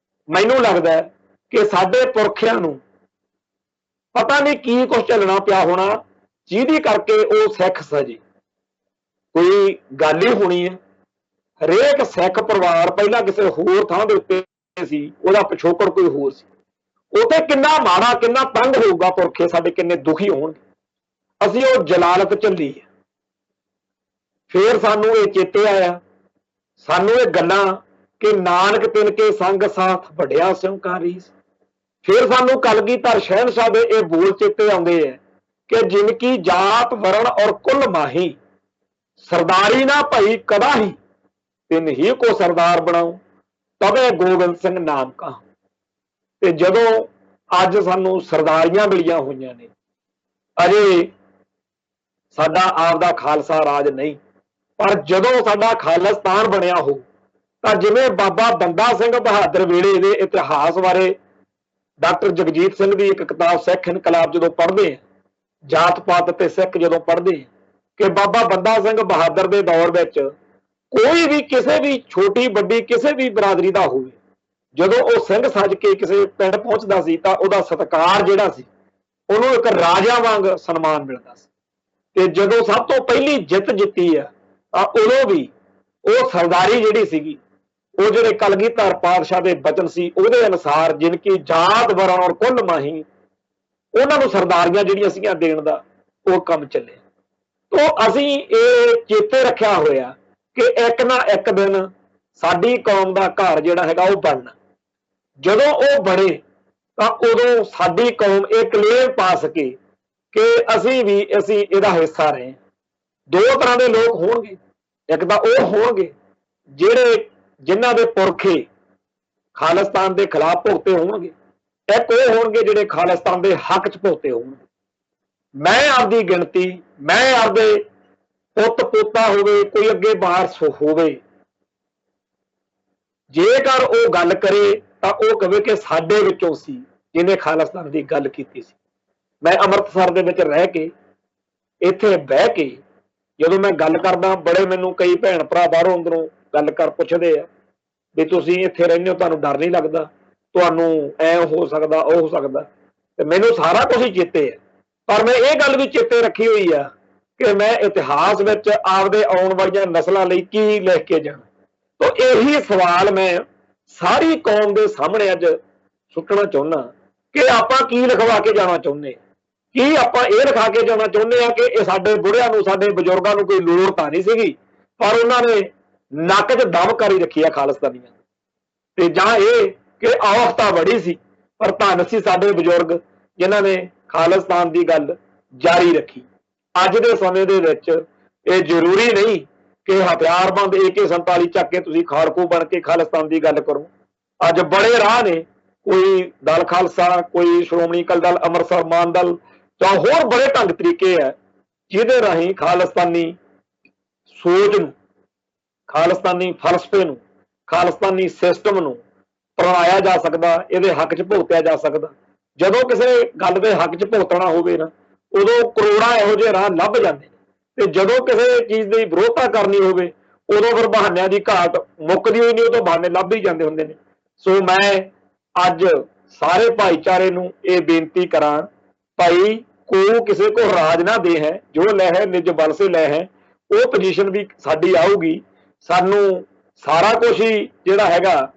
Speaker 1: ਮੈਨੂੰ ਲੱਗਦਾ ਕਿ ਸਾਡੇ ਪੁਰਖਿਆਂ ਨੂੰ ਪਤਾ ਨਹੀਂ ਕੀ ਕੁਝ ਚੱਲਣਾ ਪਿਆ ਹੋਣਾ ਜਿਹਦੀ ਕਰਕੇ ਉਹ ਸਿੱਖ ਸਜੇ। ਕੋਈ ਗੱਲ ਹੀ ਹੋਣੀ ਹੈ। ਹਰੇਕ ਸਿੱਖ ਪਰਿਵਾਰ ਪਹਿਲਾਂ ਕਿਸੇ ਹੋਰ ਥਾਂ ਦੇ ਉੱਤੇ ਸੀ, ਉਹਦਾ ਪਿਛੋਕੜ ਕੋਈ ਹੋਰ ਸੀ, ਉੱਥੇ ਕਿੰਨਾ ਮਾੜਾ, ਕਿੰਨਾ ਤੰਗ ਹੋਊਗਾ ਪੁਰਖੇ ਸਾਡੇ, ਕਿੰਨੇ ਦੁਖੀ ਹੋਣਗੇ। ਅਸੀਂ ਉਹ ਜਲਾਲਤ ਝੱਲੀ ਹੈ। ਫੇਰ ਸਾਨੂੰ ਇਹ ਚੇਤੇ ਆਇਆ, ਸਾਨੂੰ ਇਹ ਗੱਲਾਂ ਕਿ ਨਾਨਕ ਤਿਨ ਕੇ ਸੰਗ ਸਾਥ ਵੱਡਿਆ ਸਿਉਕਾਰੀ। ਫਿਰ ਸਾਨੂੰ ਕਲਗੀਧਰ ਸ਼ਹਿਨशाह ਦੇ ਇਹ ਬੋਲ ਚੇਤੇ ਆਉਂਦੇ ਹੈ ਕਿ ਜਿਨਕੀ ਜਾਤ ਵਰਣ ਔਰ ਕੁਲ ਮਾਹੀ, ਸਰਦਾਰੀ ਨਾ ਭਈ ਕਦਾ ਹੀ, ਤਿਨ ਹੀ ਕੋ ਸਰਦਾਰ ਬਣਾਓ ਤਵੇ ਗੋਬਿੰਦ ਸਿੰਘ ਨਾਮ ਕਾ। ਤੇ ਜਦੋਂ ਅੱਜ ਸਾਨੂੰ ਸਰਦਾਰੀਆਂ ਮਿਲੀਆਂ ਹੋਈਆਂ ਨੇ, ਅਜੇ ਸਾਡਾ ਆਪਦਾ ਖਾਲਸਾ ਰਾਜ ਨਹੀਂ, ਪਰ ਜਦੋਂ ਸਾਡਾ ਖਾਲਿਸਤਾਨ ਬਣਿਆ ਹੋ ਤਾਂ ਜਿਵੇਂ ਬਾਬਾ ਬੰਦਾ ਸਿੰਘ ਬਹਾਦਰ ਵੇਲੇ ਦੇ ਇਤਿਹਾਸ ਬਾਰੇ ਡਾਕਟਰ ਜਗਜੀਤ ਸਿੰਘ ਦੀ ਇੱਕ ਕਿਤਾਬ ਸਿੱਖ ਇਨਕਲਾਬ ਜਦੋਂ ਪੜ੍ਹਦੇ ਆ, ਜਾਤ ਪਾਤ ਤੇ ਸਿੱਖ ਜਦੋਂ ਪੜ੍ਹਦੇ ਕਿ ਬਾਬਾ ਬੰਦਾ ਸਿੰਘ ਬਹਾਦਰ ਦੇ ਦੌਰ ਵਿੱਚ ਕੋਈ ਵੀ ਕਿਸੇ ਵੀ ਛੋਟੀ ਵੱਡੀ ਕਿਸੇ ਵੀ ਬਰਾਦਰੀ ਦਾ ਹੋਵੇ, ਜਦੋਂ ਉਹ ਸਿੰਘ ਸੱਜ ਕੇ ਕਿਸੇ ਪਿੰਡ ਪਹੁੰਚਦਾ ਸੀ ਤਾਂ ਉਹਦਾ ਸਤਿਕਾਰ ਜਿਹੜਾ ਸੀ ਉਹਨੂੰ ਇੱਕ ਰਾਜਾ ਵਾਂਗ ਸਨਮਾਨ ਮਿਲਦਾ ਸੀ। ਤੇ ਜਦੋਂ ਸਭ ਤੋਂ ਪਹਿਲੀ ਜਿੱਤ ਜਿੱਤੀ ਆ ਉਦੋਂ ਵੀ ਉਹ ਸਰਦਾਰੀ ਜਿਹੜੀ ਸੀਗੀ, ਉਹ ਜਿਹੜੇ ਕਲਗੀਧਰ ਪਾਤਸ਼ਾਹ ਦੇ ਬਚਨ ਸੀ ਉਹਦੇ ਅਨੁਸਾਰ ਜਿਨਕੀ ਜਾਤ ਵਰਨ ਔਰ ਕੁੱਲ ਮਾਹੀ, ਉਹਨਾਂ ਨੂੰ ਸਰਦਾਰੀਆਂ ਜਿਹੜੀਆਂ ਸੀਗੀਆਂ ਦੇਣ ਦਾ ਉਹ ਕੰਮ ਚੱਲੇ। ਤੋਂ ਅਸੀਂ ਇਹ ਚੇਤੇ ਰੱਖਿਆ ਹੋਇਆ ਕਿ ਇੱਕ ਨਾ ਇੱਕ ਦਿਨ ਸਾਡੀ ਕੌਮ ਦਾ ਘਰ ਜਿਹੜਾ ਹੈਗਾ ਉਹ ਬਣਨਾ। ਜਦੋਂ ਉਹ ਬਣੇ ਤਾਂ ਉਦੋਂ ਸਾਡੀ ਕੌਮ ਇਹ ਕਲੇਮ ਪਾ ਸਕੇ ਕਿ ਅਸੀਂ ਇਹਦਾ ਹਿੱਸਾ ਰਹੇ। ਦੋ ਤਰ੍ਹਾਂ ਦੇ ਲੋਕ ਹੋਣਗੇ, ਇੱਕ ਤਾਂ ਉਹ ਹੋਣਗੇ ਜਿਨ੍ਹਾਂ ਦੇ ਪੁਰਖੇ ਖਾਲਿਸਤਾਨ ਦੇ ਖਿਲਾਫ ਭੁਗਤੇ ਹੋਣਗੇ, ਇੱਕ ਉਹ ਹੋਣਗੇ ਜਿਹੜੇ ਖਾਲਿਸਤਾਨ ਦੇ ਹੱਕ 'ਚ ਭੁਗਤੇ ਹੋਣਗੇ। ਮੈਂ ਆਪਦੀ ਗਿਣਤੀ, ਮੈਂ ਆਪਦੇ ਪੁੱਤ ਪੋਤਾ ਹੋਵੇ, ਕੋਈ ਅੱਗੇ ਵਾਰਸ ਹੋਵੇ, ਜੇਕਰ ਉਹ ਗੱਲ ਕਰੇ ਤਾਂ ਉਹ ਕਹੇ ਕਿ ਸਾਡੇ ਵਿੱਚੋਂ ਸੀ ਜਿਹਨੇ ਖਾਲਿਸਤਾਨ ਦੀ ਗੱਲ ਕੀਤੀ ਸੀ। ਮੈਂ ਅੰਮ੍ਰਿਤਸਰ ਦੇ ਵਿੱਚ ਰਹਿ ਕੇ, ਇੱਥੇ ਬਹਿ ਕੇ ਜਦੋਂ ਮੈਂ ਗੱਲ ਕਰਦਾ, ਬੜੇ ਮੈਨੂੰ ਕਈ ਭੈਣ ਭਰਾ ਬਾਹਰੋਂ ਅੰਦਰੋਂ ਗੱਲ ਕਰ ਪੁੱਛਦੇ ਆ ਵੀ ਤੁਸੀਂ ਇੱਥੇ ਰਹਿੰਦੇ ਹੋ, ਤੁਹਾਨੂੰ ਡਰ ਨਹੀਂ ਲੱਗਦਾ, ਤੁਹਾਨੂੰ ਐ ਹੋ ਸਕਦਾ, ਉਹ ਹੋ ਸਕਦਾ। ਤੇ ਮੈਨੂੰ ਸਾਰਾ ਕੁਝ ਹੀ ਚੇਤੇ ਹੈ, ਪਰ ਮੈਂ ਇਹ ਗੱਲ ਵੀ ਚੇਤੇ ਰੱਖੀ ਹੋਈ ਆ ਕਿ ਮੈਂ ਇਤਿਹਾਸ ਵਿੱਚ ਆਪਦੇ ਆਉਣ ਵਾਲੀਆਂ ਨਸਲਾਂ ਲਈ ਕੀ ਲਿਖ ਕੇ ਜਾਣਾ। ਤਾਂ ਇਹੀ ਸਵਾਲ ਮੈਂ ਸਾਰੀ ਕੌਮ ਦੇ ਸਾਹਮਣੇ ਅੱਜ ਸੁੱਟਣਾ ਚਾਹੁੰਦਾ ਕਿ ਆਪਾਂ ਕੀ ਲਿਖਵਾ ਕੇ ਜਾਣਾ ਚਾਹੁੰਦੇ, ਕੀ ਆਪਾਂ ਇਹ ਲਿਖਾ ਕੇ ਜਾਣਾ ਚਾਹੁੰਦੇ ਆ ਕਿ ਇਹ ਸਾਡੇ ਬੁੜਿਆਂ ਨੂੰ, ਸਾਡੇ ਬਜ਼ੁਰਗਾਂ ਨੂੰ ਕੋਈ ਲੋੜ ਤਾਂ ਨਹੀਂ ਸੀਗੀ, ਪਰ ਉਹਨਾਂ ਨੇ ਨੱਕ 'ਚ ਦਮ ਕਰੀ ਰੱਖੀ ਆ ਖਾਲਿਸਤਾਨੀਆਂ, ਤੇ ਜਾਂ ਇਹ ਕਿ ਔਖਤਾ ਬੜੀ ਸੀ ਪਰ ਧੰਨ ਸੀ ਸਾਡੇ ਬਜ਼ੁਰਗ ਜਿਨ੍ਹਾਂ ਨੇ ਖਾਲਿਸਤਾਨ ਦੀ ਗੱਲ ਜਾਰੀ ਰੱਖੀ। ਅੱਜ ਦੇ ਸਮੇਂ ਦੇ ਵਿੱਚ ਇਹ ਜ਼ਰੂਰੀ ਨਹੀਂ ਕਿ ਹਥਿਆਰਬੰਦ AK-47 ਚੱਕ ਕੇ ਤੁਸੀਂ ਖਾੜਕੂ ਬਣ ਕੇ ਖਾਲਿਸਤਾਨ ਦੀ ਗੱਲ ਕਰੋ। ਅੱਜ ਬੜੇ ਰਾਹ ਨੇ, ਕੋਈ ਦਲ ਖਾਲਸਾ, ਕੋਈ ਸ਼੍ਰੋਮਣੀ ਅਕਾਲੀ ਦਲ, ਅੰਮ੍ਰਿਤਸਰ ਮਾਨ ਦਲ, ਜਾਂ ਹੋਰ ਬੜੇ ਢੰਗ ਤਰੀਕੇ ਹੈ ਜਿਹਦੇ ਰਾਹੀਂ ਖਾਲਿਸਤਾਨੀ ਸੋਚ ਨੂੰ, ਖਾਲਿਸਤਾਨੀ ਫਲਸਫੇ ਨੂੰ, ਖਾਲਿਸਤਾਨੀ ਸਿਸਟਮ ਨੂੰ ਅਪਣਾਇਆ ਜਾ ਸਕਦਾ, ਇਹਦੇ ਹੱਕ 'ਚ ਭੁਗਤਿਆ ਜਾ ਸਕਦਾ। ਜਦੋਂ ਕਿਸੇ ਗੱਲ ਦੇ ਹੱਕ 'ਚ ਭੁਗਤਣਾ ਹੋਵੇ ਨਾ, ਉਦੋਂ ਕਰੋੜਾਂ ਇਹੋ ਜਿਹੇ ਰਾਹ ਲੱਭ ਜਾਂਦੇ ਨੇ, ਤੇ ਜਦੋਂ ਕਿਸੇ ਚੀਜ਼ ਦੀ ਵਿਰੋਧਤਾ ਕਰਨੀ ਹੋਵੇ ਉਦੋਂ ਫਿਰ ਬਹਾਨਿਆਂ ਦੀ ਘਾਟ ਮੁੱਕਦੀ ਹੋਈ ਨਹੀਂ, ਉਦੋਂ ਬਹਾਨੇ ਲੱਭ ਹੀ ਜਾਂਦੇ ਹੁੰਦੇ ਨੇ। ਸੋ ਮੈਂ ਅੱਜ ਸਾਰੇ ਭਾਈਚਾਰੇ ਨੂੰ ਇਹ ਬੇਨਤੀ ਕਰਾਂ, ਭਾਈ ਕੋ ਕਿਸੇ ਕੋ ਰਾਜ ਨਾ ਦੇ ਹੈ, ਜੋ ਲੈ ਹੈ ਨਿਜ ਬਲ ਸੇ ਲੈ ਹੈ। ਉਹ ਪੋਜੀਸ਼ਨ ਵੀ ਸਾਡੀ ਆਊਗੀ, ਸਾਨੂੰ ਸਾਰਾ ਕੁਝ ਹੀ ਜਿਹੜਾ ਹੈਗਾ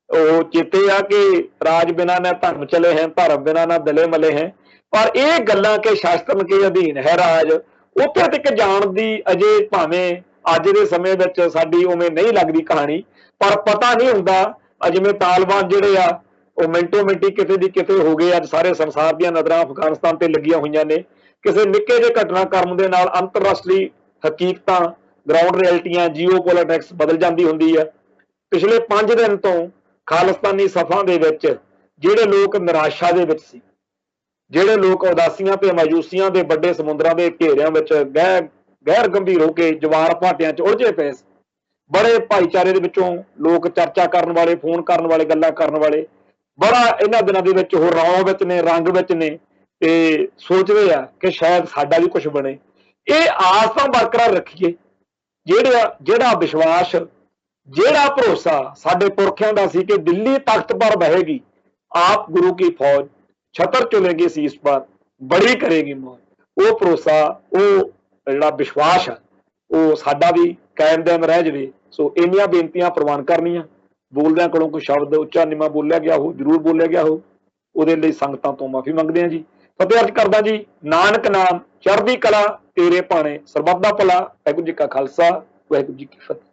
Speaker 1: ਉਹ ਚੇਤੇ ਆ ਕਿ ਰਾਜ ਬਿਨਾ ਨਾ ਧਰਮ ਚਲੇ ਹੈ, ਧਰਮ ਬਿਨਾ ਨਾ ਦਲੇ ਮਲੇ ਹੈ। ਪਰ ਇਹ ਗੱਲਾਂ ਕਿ ਸ਼ਾਸਤਰ ਕੇ ਅਧੀਨ ਹੈ ਰਾਜ, ਉੱਥੇ ਤੱਕ ਜਾਣ ਦੀ ਅਜੇ ਭਾਵੇਂ ਅੱਜ ਦੇ ਸਮੇਂ ਵਿੱਚ ਸਾਡੀ ਉਵੇਂ ਨਹੀਂ ਲੱਗਦੀ ਕਹਾਣੀ, ਪਰ ਪਤਾ ਨਹੀਂ ਹੁੰਦਾ। ਜਿਵੇਂ ਤਾਲਿਬਾਨ ਜਿਹੜੇ ਆ ਉਹ ਮਿੰਟੋ ਮਿੰਟੀ ਕਿਤੇ ਦੀ ਕਿਤੇ ਹੋ ਗਏ। ਅੱਜ ਸਾਰੇ ਸੰਸਾਰ ਦੀਆਂ ਨਜ਼ਰਾਂ ਅਫਗਾਨਿਸਤਾਨ ਤੇ ਲੱਗੀਆਂ ਹੋਈਆਂ ਨੇ। ਕਿਸੇ ਨਿੱਕੇ ਜਿਹੇ ਘਟਨਾਕ੍ਰਮ ਦੇ ਨਾਲ ਅੰਤਰਰਾਸ਼ਟਰੀ ਹਕੀਕਤਾਂ, ਗਰਾਊਂਡ ਰਿਐਲਿਟੀਆਂ, ਜੀਓਪੋਲਿਟਿਕਸ ਬਦਲ ਜਾਂਦੀ ਹੁੰਦੀ ਹੈ। ਪਿਛਲੇ 5 ਦਿਨ ਤੋਂ ਖਾਲਿਸਤਾਨੀ ਸਫਾਂ ਦੇ ਵਿੱਚ ਜਿਹੜੇ ਲੋਕ ਨਿਰਾਸ਼ਾ ਦੇ ਵਿੱਚ ਸੀ, ਜਿਹੜੇ ਲੋਕ ਉਦਾਸੀਆਂ ਤੇ ਮਾਯੂਸੀਆਂ ਦੇ ਵੱਡੇ ਸਮੁੰਦਰਾਂ ਦੇ ਘੇਰਿਆਂ ਵਿੱਚ ਗਹਿਰ ਗੰਭੀਰ ਹੋ ਕੇ ਜਵਾਰ ਭਾਟਿਆਂ 'ਚ ਉਲਝੇ ਪਏ ਸੀ, ਬੜੇ ਭਾਈਚਾਰੇ ਦੇ ਵਿੱਚੋਂ ਲੋਕ ਚਰਚਾ ਕਰਨ ਵਾਲੇ, ਫੋਨ ਕਰਨ ਵਾਲੇ, ਗੱਲਾਂ ਕਰਨ ਵਾਲੇ ਬੜਾ ਇਹਨਾਂ ਦਿਨਾਂ ਦੇ ਵਿੱਚ ਉਹ ਰੌਂ ਵਿੱਚ ਨੇ, ਰੰਗ ਵਿੱਚ ਨੇ, ਤੇ ਸੋਚਦੇ ਆ ਕਿ ਸ਼ਾਇਦ ਸਾਡਾ ਵੀ ਕੁਝ ਬਣੇ। ਇਹ ਆਸ ਤਾਂ ਬਰਕਰਾਰ ਰੱਖੀਏ। ਜਿਹੜਾ ਵਿਸ਼ਵਾਸ, ਜਿਹੜਾ ਭਰੋਸਾ ਸਾਡੇ ਪੁਰਖਿਆਂ ਦਾ ਸੀ ਕਿ ਦਿੱਲੀ ਤਖਤ ਪਰ ਬਹੇਗੀ ਆਪ ਗੁਰੂ ਕੀ ਫੌਜ, ਛਤਰ ਚੁਲੇਗੀ ਸੀਸ ਪਰ, ਬੜੀ ਕਰੇਗੀ ਮੌਜ, ਉਹ ਭਰੋਸਾ, ਉਹ ਜਿਹੜਾ ਵਿਸ਼ਵਾਸ ਆ ਉਹ ਸਾਡਾ ਵੀ ਕਾਇਮ ਦਮ ਰਹਿ ਜਾਵੇ। ਸੋ ਇੰਨੀਆਂ ਬੇਨਤੀਆਂ ਪ੍ਰਵਾਨ ਕਰਨੀਆਂ। ਬੋਲਦਿਆਂ ਕੋਲੋਂ ਕੋਈ ਸ਼ਬਦ ਉੱਚਾ ਨੀਵਾਂ ਬੋਲਿਆ ਗਿਆ ਹੋ, ਜ਼ਰੂਰ ਬੋਲਿਆ ਗਿਆ ਹੋ, ਉਹਦੇ ਲਈ ਸੰਗਤਾਂ ਤੋਂ ਮਾਫੀ ਮੰਗਦੇ ਹਾਂ ਜੀ। ਫਤਿਹ ਅਰਜ਼ ਕਰਦਾ ਜੀ। ਨਾਨਕ ਨਾਮ ਚੜ੍ਹਦੀ ਕਲਾ ਤੇਰੇ ਭਾਣੇ, ਸਰਬੱਤ ਦਾ ਭਲਾ। ਵਾਹਿਗੁਰੂ ਜੀ ਕਾ ਖਾਲਸਾ, ਵਾਹਿਗੁਰੂ ਜੀ ਕੀ ਫਤਿਹ।